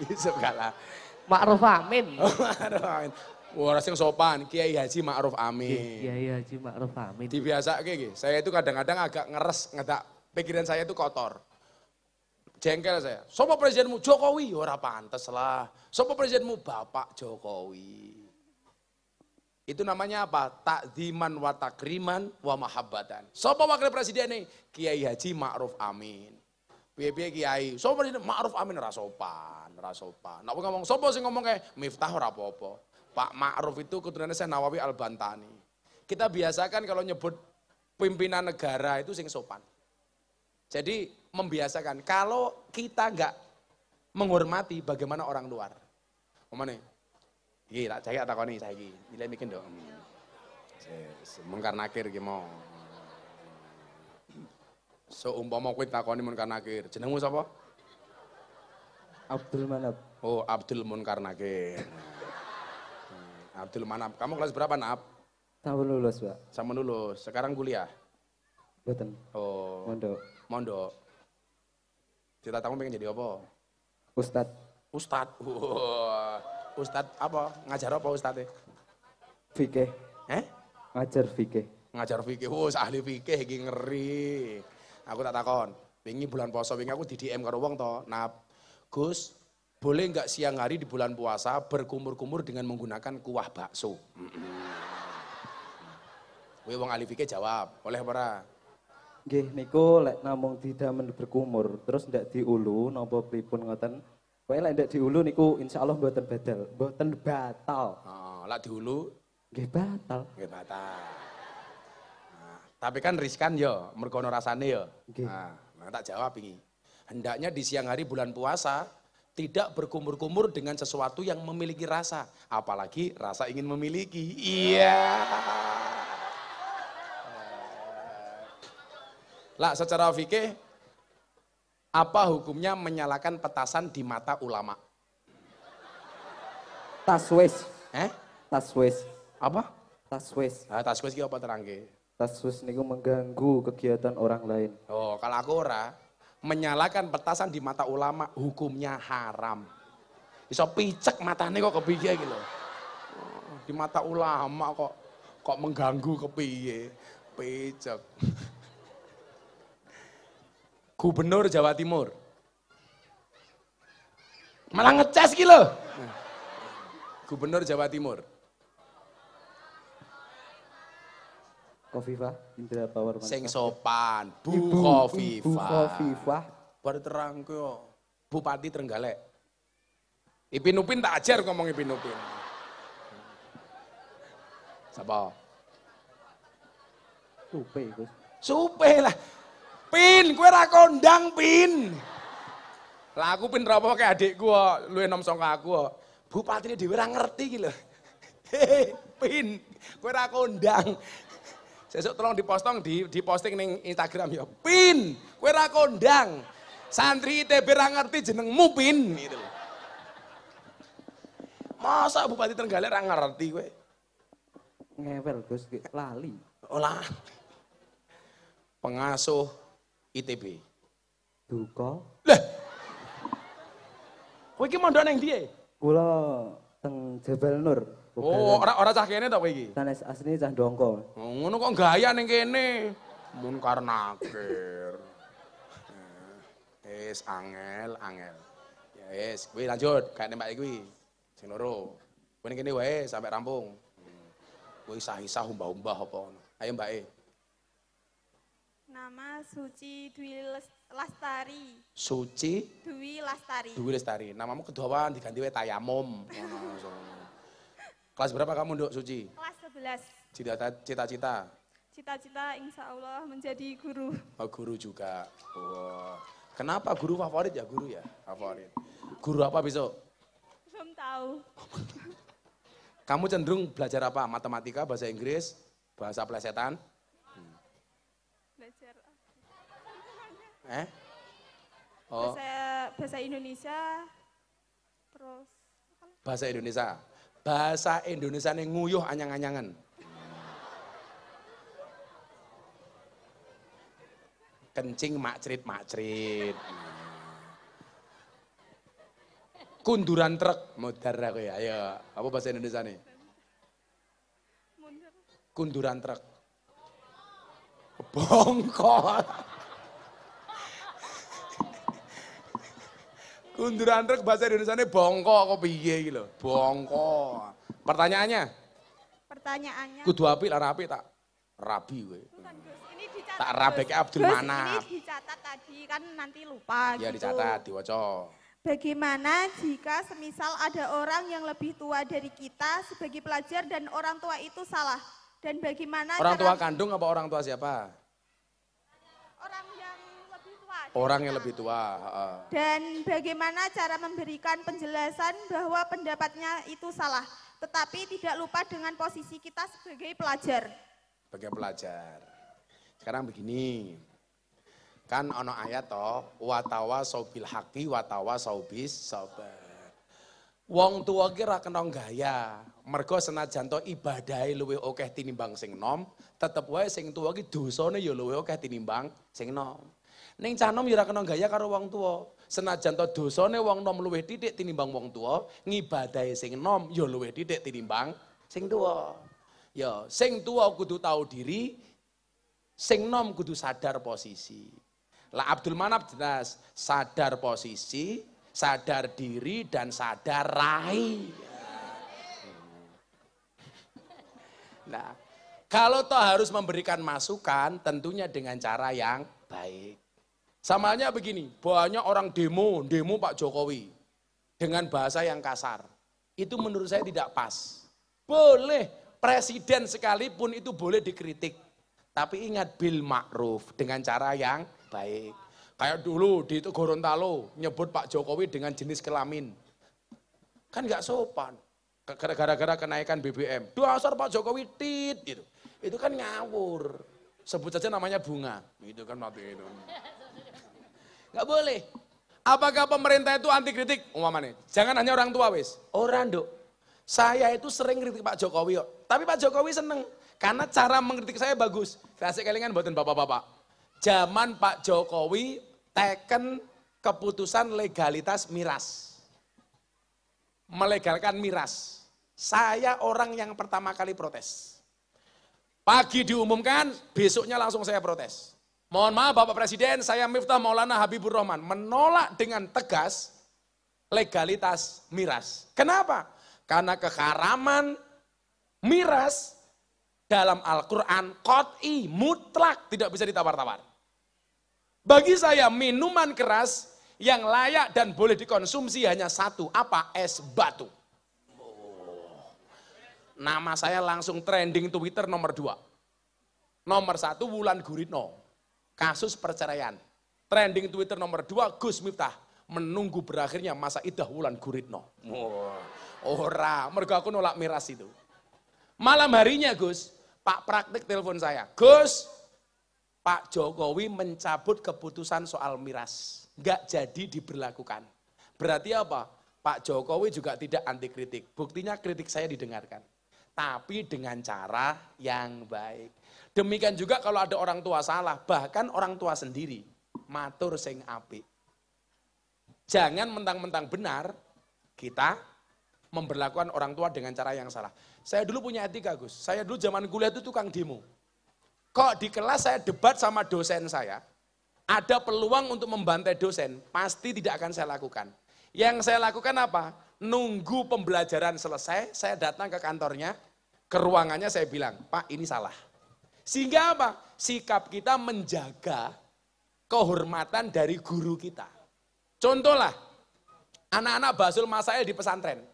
Yusuf Kala. Ma'ruf Amin. Ma'ruf Amin. Wah, sing sopan, Kiai Haji Ma'ruf Amin. Kiai Haji Ma'ruf Amin. Dibiasake iki. Saya itu kadang-kadang agak ngeres, pikiran saya itu kotor. Jengkel saya. Sopo presidenmu? Jokowi. Ora pantes lah. Sopo presidenmu? Bapak Jokowi. Itu namanya apa? Takziman wa takriman wa mahabbatan. Sopo wakil presiden nih? Kiai Haji Ma'ruf Amin. Piye-piye kiai. Sopo ini Ma'ruf Amin ora sopan. Nek ngomong sopo sing ngomong kayak Miftah ora apa-apa. Pak Ma'ruf itu keturunannya Syekh Nawawi Al-Bantani. Kita biasakan kalau nyebut pimpinan negara itu sing sopan. Jadi membiasakan kalau kita enggak menghormati bagaimana orang luar. Omane. Iki tak jake takoni saiki. Nilai mikir ndok. Mungkar nakir ki mau. Seumpama kowe takoni Munkar Nakir, jenengmu sapa? Abdul Manap. Oh, Abdul Munkar Nakir. Abdul Manap. Kamu kelas berapa, Nap? Sampun lulus, Pak. Sama lulus. Sekarang kuliah? Boten. Oh. Mondok. Cita-citamu pengen jadi apa? Ustad. Ustad. Ustad apa? Ngajar apa ustadnya? Fikih. Ngajar fikih. Ngajar fikih. Ahli fikih iki ngeri. Aku tak takon, wingi bulan puasa, wingi aku di DM karo wong to, Nap, Gus, boleh enggak siang hari di bulan puasa berkumur-kumur dengan menggunakan kuah bakso? Kowe wong ahli fikih jawab, oleh apa ora? Nggih niku lek namung didamen berkumur terus ndak diulu napa pripun ngoten. Kowe lek ndak diulu niku insyaallah mboten batal. Oh, lek diulu Nggih batal. nggih batal. Tapi kan riskan ya, mergo ono rasane ya. Okay. Nah, tak jawab ini. Hendaknya di siang hari bulan puasa tidak berkumur-kumur dengan sesuatu yang memiliki rasa, apalagi rasa ingin memiliki. Iya. Lah secara fikih apa hukumnya menyalakan petasan di mata ulama? Taswis. Taswis. Apa? Taswis. Taswis ki apa terangke? Taswis niku mengganggu kegiatan orang lain. Oh, kalau aku ora menyalakan petasan di mata ulama hukumnya haram. Iso picek matane kok kepiye iki lho. Di mata ulama kok mengganggu kepiye? Picek. Gubernur Jawa Timur. Malah ngecas iki lho. Gubernur Jawa Timur. Khofifah Indra Power. Sing sopan, Bu Khofifah. Baru terang kok. Bupati Trenggalek. Ipin Upin tak ajar ngomong Ipin Upin. Siapa? Supe, Gus. Supe lah. Pin, kowe ra kondang, Pin. Lah aku pin ra apa kayak adikku kok, luwih enom saka aku kok. Bupatine dhewe ra ngerti iki lho. Pin, kowe ra kondang. Sesuk tolong diposting ning Instagram ya. Pin, kowe ra kondang. Santri ITB ra ngerti jenengmu Pin gitu lho. Masa Bupati Trenggalek ra ngerti kowe? Ngewel Gus, lali. Olah. Pengasuh ITB. Duka. Lah. Kowe iki mondok nang ndi? Kula teng Jabal Nur. Oh, ora cah kene to kowe iki? Sanes asline cah Dongko. Oh, ngono kok gaya ning kene. Munkar Nakir. Wis angel. Ya wis, kowe lanjut, gak nembak kuwi. Sing loro. Kowe ning kene wae sampai rampung. Kowe isah-isah umbah-umbah apa ngono. Ayo Mbak E. Nama Suci Dwi Lastari. Suci Dwi Lastari. Dwi Lestari. Namamu kedowan diganti wae Tayamum. Kelas berapa kamu, Nduk Suci? Kelas 11. Cita-cita? Cita-cita insya Allah menjadi guru. Oh, guru juga. Wah. Kenapa guru favorit ya guru ya? Favorit. Guru apa besok? Belum tahu. Kamu cenderung belajar apa? Matematika, bahasa Inggris, bahasa plesetan? Belajar Oh, bahasa Indonesia. Terus bahasa Indonesia. Bahasa Indonesia nih nguyuh anyang-anyangan. Kencing makcrit. Kunduran truk, modar aku ya. Ayo, apa bahasa Indonesia nih? mundur. Kunduran truk. Bongkol. Kunduran truk bahasa Indonesia nih bongkok kok piye iki lho. Bongkok. Pertanyaannya? Pertanyaannya. Kudu apik lah rapi tak? Rabi kowe. Bukan Gus, ini dicatat. Tak rabek Abdul Gus, Manap. ini dicatat tadi kan nanti lupa Ya gitu. dicatat, diwaca. Bagaimana jika semisal ada orang yang lebih tua dari kita sebagai pelajar dan orang tua itu salah? Dan bagaimana Orang tua cara kandung apa orang tua siapa? orang yang lebih tua? dari Orang kita? yang lebih tua. heeh. Dan bagaimana cara memberikan penjelasan bahwa pendapatnya itu salah, tetapi tidak lupa dengan posisi kita sebagai pelajar. Sebagai pelajar. Sekarang begini. Kan ono ayat toh, watawa saubil haqi watawa saubis sabar. Wong tua ki ra kena gaya. Mergo senajan to ibadahe luwih akeh tinimbang sing nom, tetep wae sing tuwa ki dosane ya luwih akeh tinimbang sing nom. Ning cah nom ya ra kena gaya karo wong tuwa. Senajan to dosane wong nom luwih titik tinimbang wong tuwa, ngibadahe sing nom ya luwih titik tinimbang sing tuwa. Ya, sing tuwa kudu tahu diri, sing nom kudu sadar posisi. Lah Abdul Manap jelas sadar posisi, sadar diri dan sadar rai. Nah, kalau toh harus memberikan masukan tentunya dengan cara yang baik. Sama halnya begini, banyak orang demo Pak Jokowi dengan bahasa yang kasar. Itu menurut saya tidak pas. Boleh, presiden sekalipun itu boleh dikritik. Tapi ingat bil ma'ruf dengan cara yang baik. Kayak dulu di itu Gorontalo nyebut Pak Jokowi dengan jenis kelamin. Kan nggak sopan. Gara-gara kenaikan BBM. Dasar Pak Jokowi tit gitu. Itu kan ngawur. Sebut saja namanya Bunga. Itu kan waktu itu. Nggak boleh. Apakah pemerintah itu anti kritik? Umpamanya. Jangan hanya orang tua wis. Orang dok. Saya itu sering kritik Pak Jokowi kok. Tapi Pak Jokowi seneng. Karena cara mengkritik saya bagus. Kasih kelingan buatin bapak-bapak. Zaman Pak Jokowi teken keputusan legalitas miras. Melegalkan miras. Saya orang yang pertama kali protes. Pagi diumumkan, besoknya langsung saya protes. Mohon maaf Bapak Presiden, saya Miftah Maulana Habibur Rahman menolak dengan tegas legalitas miras. Kenapa? Karena keharaman miras dalam Al-Quran qot'i mutlak tidak bisa ditawar-tawar. Bagi saya minuman keras yang layak dan boleh dikonsumsi hanya satu, apa? Es batu. Nama saya langsung trending Twitter nomor 2. Nomor 1 Wulan Guritno, kasus perceraian. Trending Twitter nomor 2 Gus Miftah, menunggu berakhirnya masa idah Wulan Guritno. Ora, mergo aku nolak miras itu. Malam harinya Gus, Pak Praktik telepon saya, Gus, Pak Jokowi mencabut keputusan soal miras, nggak jadi diberlakukan. Berarti apa? Pak Jokowi juga tidak anti kritik. Buktinya kritik saya didengarkan, tapi dengan cara yang baik. Demikian juga kalau ada orang tua salah, bahkan orang tua sendiri, matur sing apik. Jangan mentang-mentang benar, kita memberlakukan orang tua dengan cara yang salah. Saya dulu punya etika Gus, saya dulu zaman kuliah itu tukang demo. Kok di kelas saya debat sama dosen saya, ada peluang untuk membantai dosen, pasti tidak akan saya lakukan. Yang saya lakukan apa? Nunggu pembelajaran selesai, saya datang ke kantornya, ke ruangannya saya bilang, Pak ini salah. Sehingga apa? Sikap kita menjaga kehormatan dari guru kita. Contohlah, anak-anak Basul Masail di pesantren.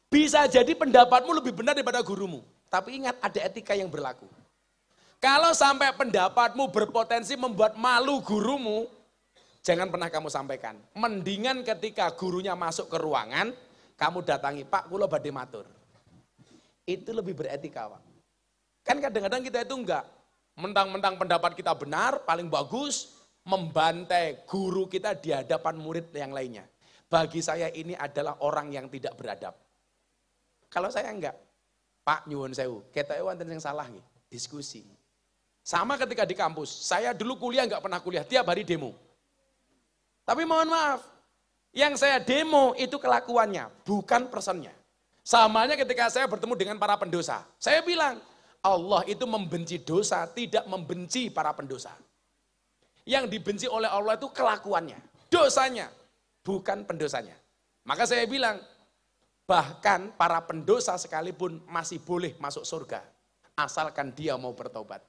Bisa jadi pendapatmu lebih benar daripada gurumu. Tapi ingat ada etika yang berlaku. Kalau sampai pendapatmu berpotensi membuat malu gurumu, jangan pernah kamu sampaikan. Mendingan ketika gurunya masuk ke ruangan, kamu datangi, Pak kula badhe matur. Itu lebih beretika Pak. Kan kadang-kadang kita itu enggak. Mentang-mentang pendapat kita benar, paling bagus, membantai guru kita di hadapan murid yang lainnya. Bagi saya ini adalah orang yang tidak beradab. Kalau saya enggak, Pak nyuwun sewu, ketoke wonten sing salah nggih, diskusi. Sama ketika di kampus, saya dulu kuliah enggak pernah kuliah, tiap hari demo. Tapi mohon maaf, yang saya demo itu kelakuannya, bukan personnya. Samanya ketika saya bertemu dengan para pendosa, saya bilang, Allah itu membenci dosa, tidak membenci para pendosa. Yang dibenci oleh Allah itu kelakuannya, dosanya, bukan pendosanya. Maka saya bilang, bahkan para pendosa sekalipun masih boleh masuk surga, asalkan dia mau bertobat.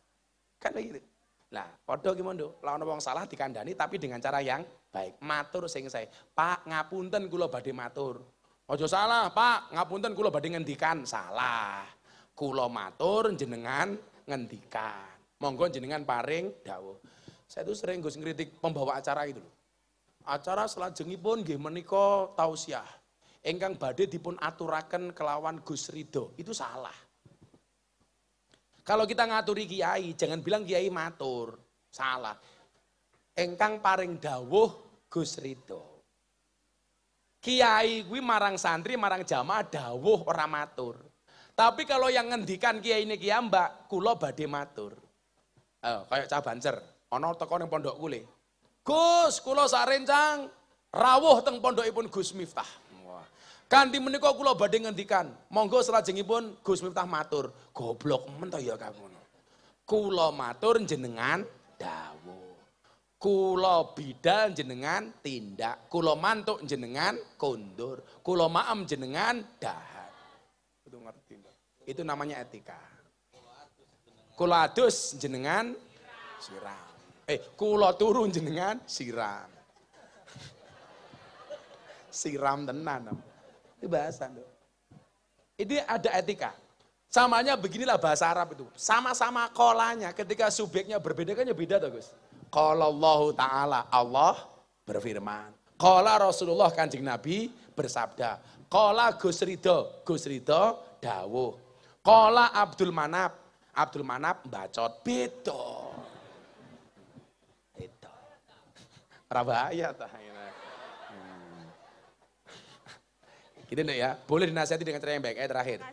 Kan begitu. Lah, padha ki mondo, lawan wong salah dikandani tapi dengan cara yang baik. Matur sing sae. Pak, ngapunten kula badhe matur. Aja salah, Pak, ngapunten kula badhe ngendikan. Salah. Kula matur jenengan ngendikan. Monggo jenengan paring dawuh. Saya itu sering Gus ngritik pembawa acara itu loh. Acara selajengipun nggih menika tausiah. Ingkang badhe dipun aturaken kelawan Gus Ridho. Itu salah. Kalau kita ngaturi kiai, jangan bilang kiai matur. Salah. Engkang paring dawuh Gus Ridho. Kiai kuwi marang santri, marang jamaah dawuh ora matur. Tapi kalau yang ngendikan kiai ini kiai mbak, kula badhe matur. Kayak cah bancer, ana teko ning pondok kule. Gus, kula sarencang rawuh teng pondokipun Gus Miftah. Kanthi menika kula badhe ngendikan, monggo salajengipun Gus Miftah matur. Goblok men to ya kamu. Kula matur jenengan dawuh. Kula bidal jenengan tindak, kula mantuk jenengan kondur, kula maem jenengan dahar. Itu ngerti, Mbak. Itu namanya etika. Kula adus jenengan siram. Kula turun jenengan siram. Siram tenan. Itu bahasa. Ini ada etika. Samanya beginilah bahasa Arab itu. Sama-sama kolanya ketika subjeknya berbeda kan ya beda toh Gus. Qala Allah Ta'ala, Allah berfirman. Qala Rasulullah Kanjeng Nabi bersabda. Qala Gus Ridho dawuh. Qala Abdul Manap bacot. Beda. Itu. Ora bahaya tah. Gitu nih ya, boleh dinasihati dengan cara yang baik. Terakhir,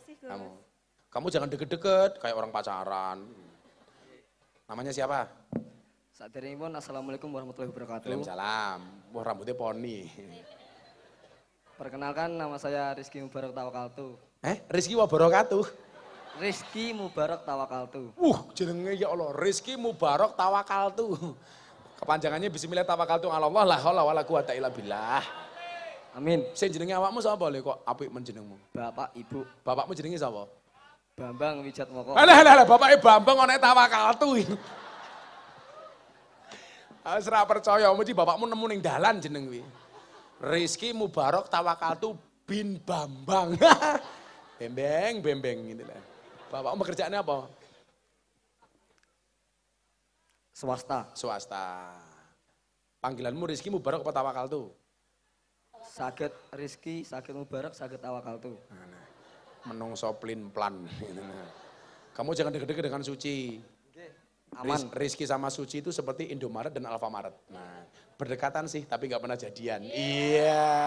kamu jangan deket-deket kayak orang pacaran. Namanya siapa? Saderengipun assalamualaikum warahmatullahi wabarakatuh. Waalaikumsalam. Wah rambutnya poni. Perkenalkan nama saya Rizky Mubarak Tawakaltu. Rizky Wabarakatuh. Rizky Mubarak Tawakaltu. Jenenge ya Allah, Rizky Mubarak Tawakaltu. Kepanjangannya Bismillah Tawakaltu ala Allah la haula wala quwata illa billah. Amin. Sing jenenge awakmu sapa lho kok apik men jenengmu? Bapak, Ibu. Bapakmu jenenge sapa? Bambang Wijatmoko. Alah, bapake Bambang ana Tawakaltu. Wis ora percaya mesti bapakmu nemu ning dalan jeneng kuwi. Rizky Mubarak Tawakaltu bin Bambang. Bembeng gitu lah. Bapakmu pekerjaannya apa? Swasta. Panggilanmu Rizky Mubarak apa Tawakaltu? Saged Rizky, saged Mubarak, saged Tawakaltu. Menungso plin-plan. Kamu jangan deket-deket dengan Suci. Aman. Rizky sama Suci itu seperti Indomaret dan Alfamaret. Nah, berdekatan sih tapi nggak pernah jadian. Iya.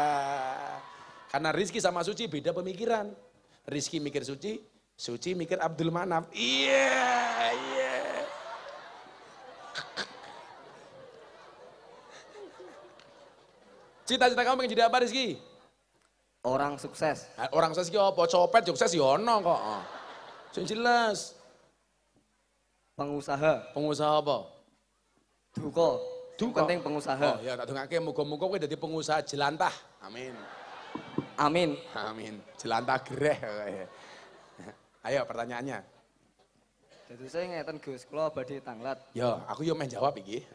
Karena Rizky sama Suci beda pemikiran. Rizky mikir Suci, Suci mikir Abdul Manaf. Iya. Cita-cita kamu pengen jadi apa Rizky? Orang sukses. Orang sukses ki apa? Copet sukses ya ono kok. Sing jelas. Pengusaha. Pengusaha apa? Duka. Penting pengusaha. Oh ya tak dongake muga-muga kowe dadi pengusaha jelantah. Amin. Amin. Jelantah greh. Ayo pertanyaannya. Jadi saya ngeten Gus, kula badhe tanglet. Ya, aku yo main jawab iki.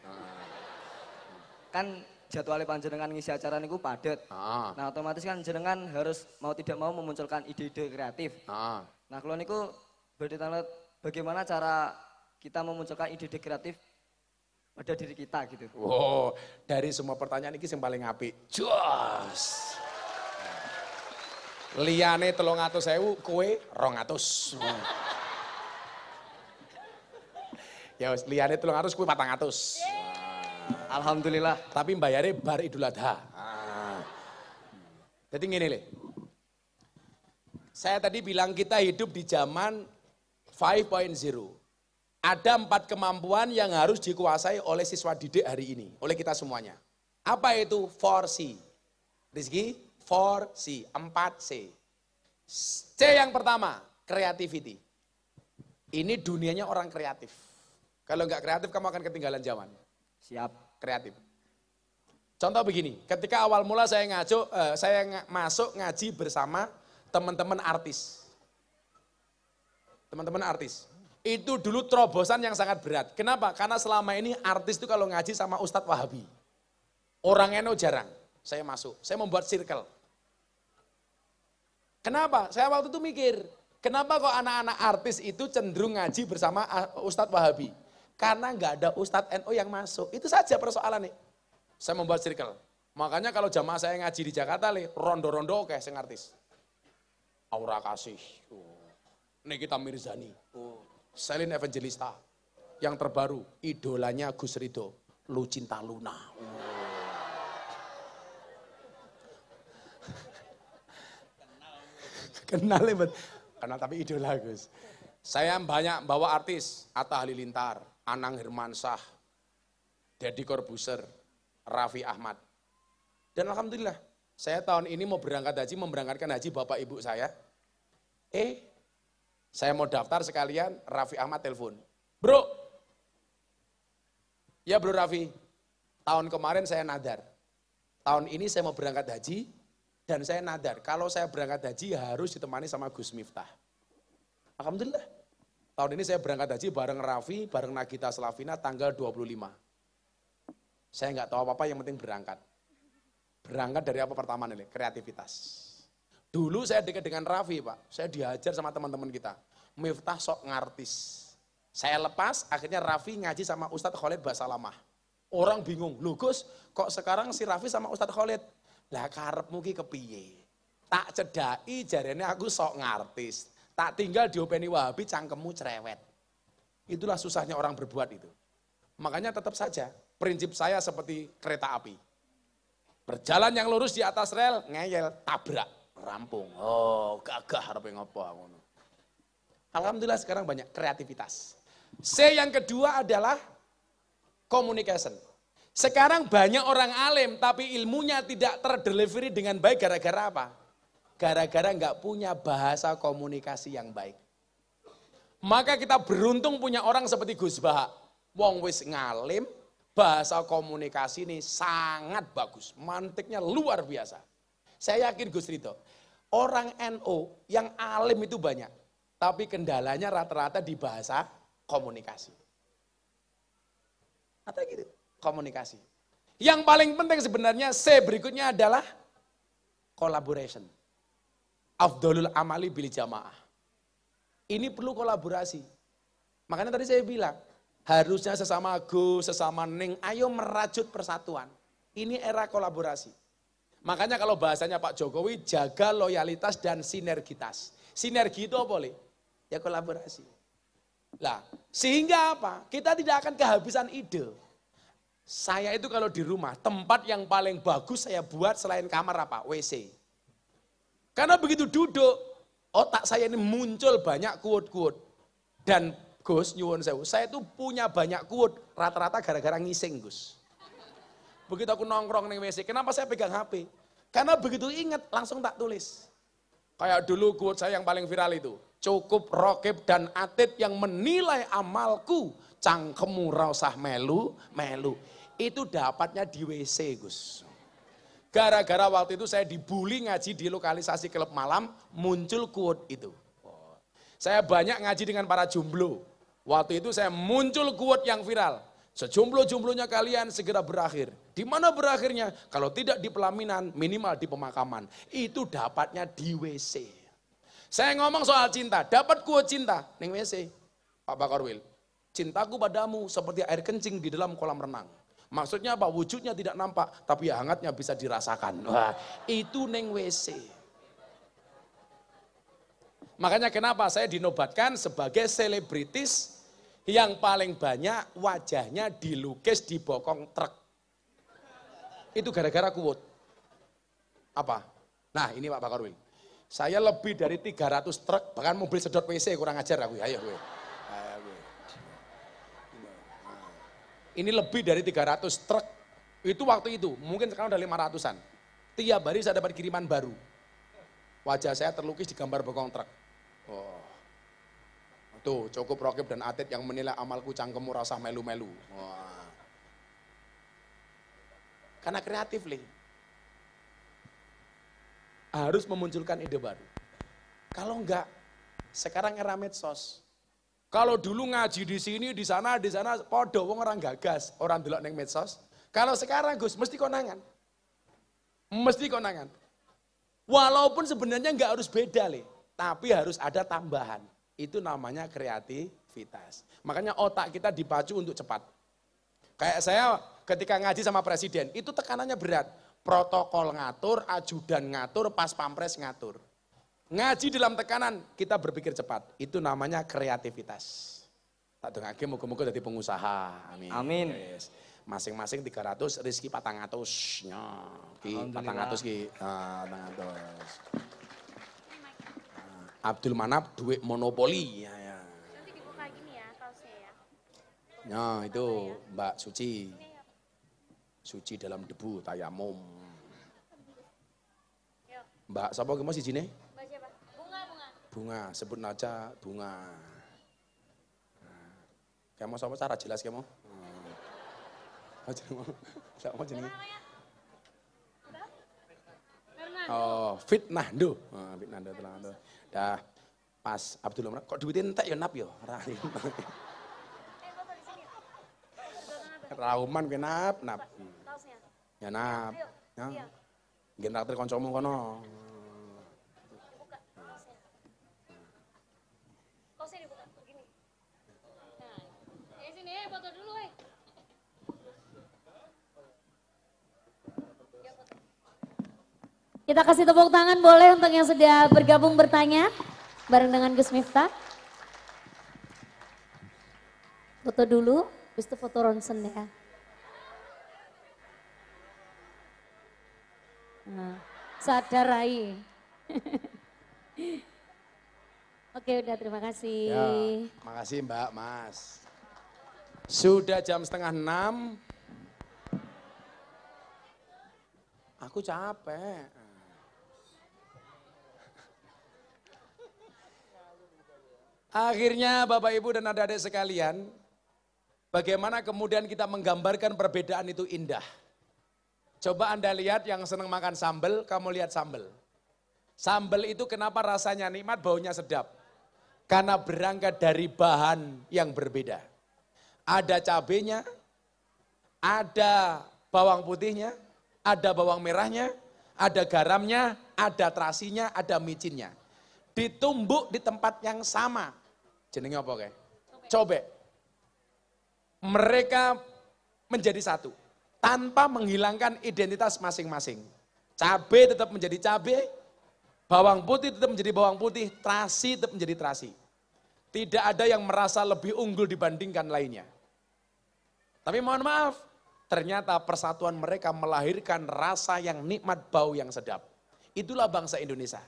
Kan jadwalnya panjenengan ngisi acara niku padat. Nah otomatis kan jenengan harus mau tidak mau memunculkan ide-ide kreatif. Nah kalau niku badhe tanglet bagaimana cara kita memunculkan ide-ide kreatif pada diri kita gitu. Wow, dari semua pertanyaan ini yang paling apik. Jos. Liyane 300.000, kowe 200. Ya wis liyane 300 kowe 400. Alhamdulillah. Tapi bayarnya bar Idul Adha. Jadi gini Le. Saya tadi bilang kita hidup di zaman 5.0. Ada 4 kemampuan yang harus dikuasai oleh siswa didik hari ini. Oleh kita semuanya. Apa itu? 4C. Rizky? 4C. 4C. C yang pertama, creativity. Ini dunianya orang kreatif. Kalau nggak kreatif kamu akan ketinggalan zaman. Siap. Kreatif. Contoh begini, ketika awal mula saya masuk ngaji bersama teman-teman artis. Teman-teman artis. Itu dulu terobosan yang sangat berat. Kenapa? Karena selama ini artis itu kalau ngaji sama Ustadz Wahabi. Orang NU jarang. Saya masuk, saya membuat circle. Kenapa? Saya waktu itu mikir, kenapa kok anak-anak artis itu cenderung ngaji bersama Ustadz Wahabi? Karena nggak ada Ustadz NU yang masuk. Itu saja persoalannya. Saya membuat circle. Makanya kalau jamaah saya ngaji di Jakarta, rondo-rondo oke, saya artis. Aura Kasih, Nikita Mirzani, Selin Evangelista, yang terbaru, idolanya Gus Ridho, Lucinta Luna. Kenal ya, kenal tapi idola Gus. Saya banyak bawa artis, Atta Halilintar, Anang Hermansyah, Deddy Corbuzier, Raffi Ahmad. Dan alhamdulillah, saya tahun ini mau berangkat haji, memberangkatkan haji bapak ibu saya. Saya mau daftar sekalian, Raffi Ahmad telepon. Bro, ya bro Raffi, tahun kemarin saya nadar. Tahun ini saya mau berangkat haji, dan saya nadar. Kalau saya berangkat haji harus ditemani sama Gus Miftah. Alhamdulillah. Tahun ini saya berangkat haji bareng Raffi, bareng Nagita Slavina tanggal 25. Saya nggak tahu apa-apa, yang penting berangkat. Berangkat dari apa pertama nih? Kreativitas. Dulu saya dekat dengan Raffi Pak, saya diajar sama teman-teman kita. Miftah sok ngartis. Saya lepas, akhirnya Raffi ngaji sama Ustadz Khalid Basalamah. Orang bingung, loh Gus, kok sekarang si Raffi sama Ustadz Khalid? Lah karepmu ki kepiye? Tak cedai jarene aku sok ngartis. Tak tinggal diopeni Wahabi cangkemmu cerewet. Itulah susahnya orang berbuat itu. Makanya tetap saja, prinsip saya seperti kereta api. Berjalan yang lurus di atas rel, ngeyel, tabrak. Rampung, gagah harap ngopo. Alhamdulillah sekarang banyak kreativitas. C yang kedua adalah communication. Sekarang banyak orang alim tapi ilmunya tidak terdelivery dengan baik gara-gara apa? Gara-gara nggak punya bahasa komunikasi yang baik. Maka kita beruntung punya orang seperti Gus Baha. Wong wis ngalim, bahasa komunikasi ini sangat bagus, mantiknya luar biasa. Saya yakin Gus Ridho, orang NU yang alim itu banyak, tapi kendalanya rata-rata di bahasa komunikasi. Atau gitu, komunikasi. Yang paling penting sebenarnya C berikutnya adalah collaboration. Afdolul amali bil jamaah. Ini perlu kolaborasi. Makanya tadi saya bilang, harusnya sesama Gus, sesama Ning, ayo merajut persatuan. Ini era kolaborasi. Makanya kalau bahasanya Pak Jokowi, jaga loyalitas dan sinergitas. Sinergi itu apa, Le? Ya kolaborasi. Lah, sehingga apa? Kita tidak akan kehabisan ide. Saya itu kalau di rumah, tempat yang paling bagus saya buat selain kamar apa? WC. Karena begitu duduk, otak saya ini muncul banyak quote-quote. Dan Gus, nyuwun sewu, saya itu punya banyak quote, rata-rata gara-gara ngising Gus. Begitu aku nongkrong di WC, kenapa saya pegang HP? Karena begitu ingat, langsung tak tulis. Kayak dulu quote saya yang paling viral itu, cukup Rokib dan Atid yang menilai amalku, cangkemmu rausah melu. Itu dapatnya di WC Gus. Gara-gara waktu itu saya dibully ngaji di lokalisasi klub malam, muncul quote itu. Saya banyak ngaji dengan para jomblo. Waktu itu saya muncul quote yang viral. Sejomblo-jomblonya kalian segera berakhir. Di mana berakhirnya? Kalau tidak di pelaminan, minimal di pemakaman. Itu dapatnya di WC. Saya ngomong soal cinta, dapat quote cinta di WC. Pak Bakarwil, cintaku padamu seperti air kencing di dalam kolam renang. Maksudnya apa? Wujudnya tidak nampak, tapi hangatnya bisa dirasakan. Wah, itu neng WC. Makanya kenapa saya dinobatkan sebagai selebritis yang paling banyak wajahnya dilukis di bokong truk. Itu gara-gara quote. Apa? Nah ini Pak Bakarwil. Saya lebih dari 300 truk, bahkan mobil sedot WC kurang ajar aku. Ayo gue. Ini lebih dari 300 truk. Itu waktu itu, mungkin sekarang udah 500-an. Tiap hari saya dapat kiriman baru. Wajah saya terlukis di gambar bokong truk. Oh. Tuh, cukup Rokib dan Atid yang menilai amalku cangkemmu rasa melu-melu. Wah. Karena kreatif, Le. Harus memunculkan ide baru. Kalau enggak, sekarang era medsos. Kalau dulu ngaji di sini, di sana, podo wong orang gagas, orang delok neng medsos. Kalau sekarang Gus, mesti konangan. Mesti konangan. Walaupun sebenarnya nggak harus beda, Le, tapi harus ada tambahan. Itu namanya kreativitas. Makanya otak kita dipacu untuk cepat. Kayak saya ketika ngaji sama presiden, itu tekanannya berat. Protokol ngatur, ajudan ngatur, pas pampres ngatur. Ngaji dalam tekanan, kita berpikir cepat. Itu namanya kreativitas. Tak dongake muga-muga dadi pengusaha. Amin. Amin. Yes. Masing-masing 300, rezeki 400. Nya, ki 400 ki 400. Abdul Manap duit monopoli. Ya. Nanti dibuka gini ya kaosnya ya. Nah, itu Mbak Suci. Suci dalam debu tayamum. Mbak sapa ki mau sijine? Mbak siapa? Bunga. Bunga, sebut aja Bunga. Kayak mau sapa cara jelas kayak mau? Mau jenenge? Oh, fitnah ndo. Fitnah ndo tenan ndo. Dah pas Abdul Manap kok duitnya entek ya nap yo. Rauman ke nap. Ya nap. Ya. Nggih traktir kancamu kono. Kaosnya dibuka begini. Nah, sini foto dulu Kita kasih tepuk tangan boleh untuk yang sudah bergabung bertanya bareng dengan Gus Miftah. Foto dulu, habis itu foto ronsen ya. Nah, sadar Rai. Oke udah terima kasih. Ya, makasih Mbak, Mas. Sudah jam 5:30. Aku capek. Akhirnya Bapak Ibu dan adik-adik sekalian, bagaimana kemudian kita menggambarkan perbedaan itu indah. Coba Anda lihat yang senang makan sambal, kamu lihat sambal. Sambal itu kenapa rasanya nikmat, baunya sedap. Karena berangkat dari bahan yang berbeda. Ada cabenya, ada bawang putihnya, ada bawang merahnya, ada garamnya, ada terasinya, ada micinnya. Ditumbuk di tempat yang sama. Jenenge apa kayak? Cobek. Mereka menjadi satu. Tanpa menghilangkan identitas masing-masing. Cabai tetap menjadi cabai, bawang putih tetap menjadi bawang putih, terasi tetap menjadi terasi. Tidak ada yang merasa lebih unggul dibandingkan lainnya. Tapi mohon maaf, ternyata persatuan mereka melahirkan rasa yang nikmat, bau yang sedap. Itulah bangsa Indonesia.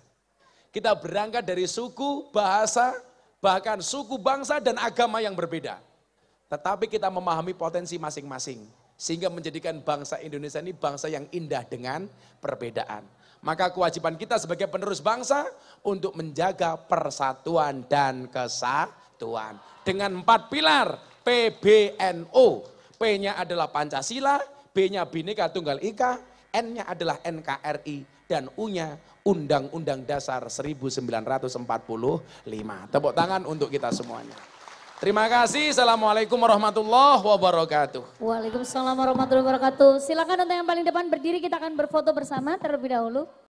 Kita berangkat dari suku, bahasa, bahkan suku, bangsa, dan agama yang berbeda. Tetapi kita memahami potensi masing-masing. Sehingga menjadikan bangsa Indonesia ini bangsa yang indah dengan perbedaan. Maka kewajiban kita sebagai penerus bangsa untuk menjaga persatuan dan kesatuan. Dengan 4 pilar PBNO. P-nya adalah Pancasila, B-nya Bhinneka Tunggal Ika, N-nya adalah NKRI, dan U-nya Undang-Undang Dasar 1945. Tepuk tangan untuk kita semuanya. Terima kasih. Assalamualaikum warahmatullahi wabarakatuh. Waalaikumsalam warahmatullahi wabarakatuh. Silakan untuk yang paling depan berdiri, kita akan berfoto bersama terlebih dahulu.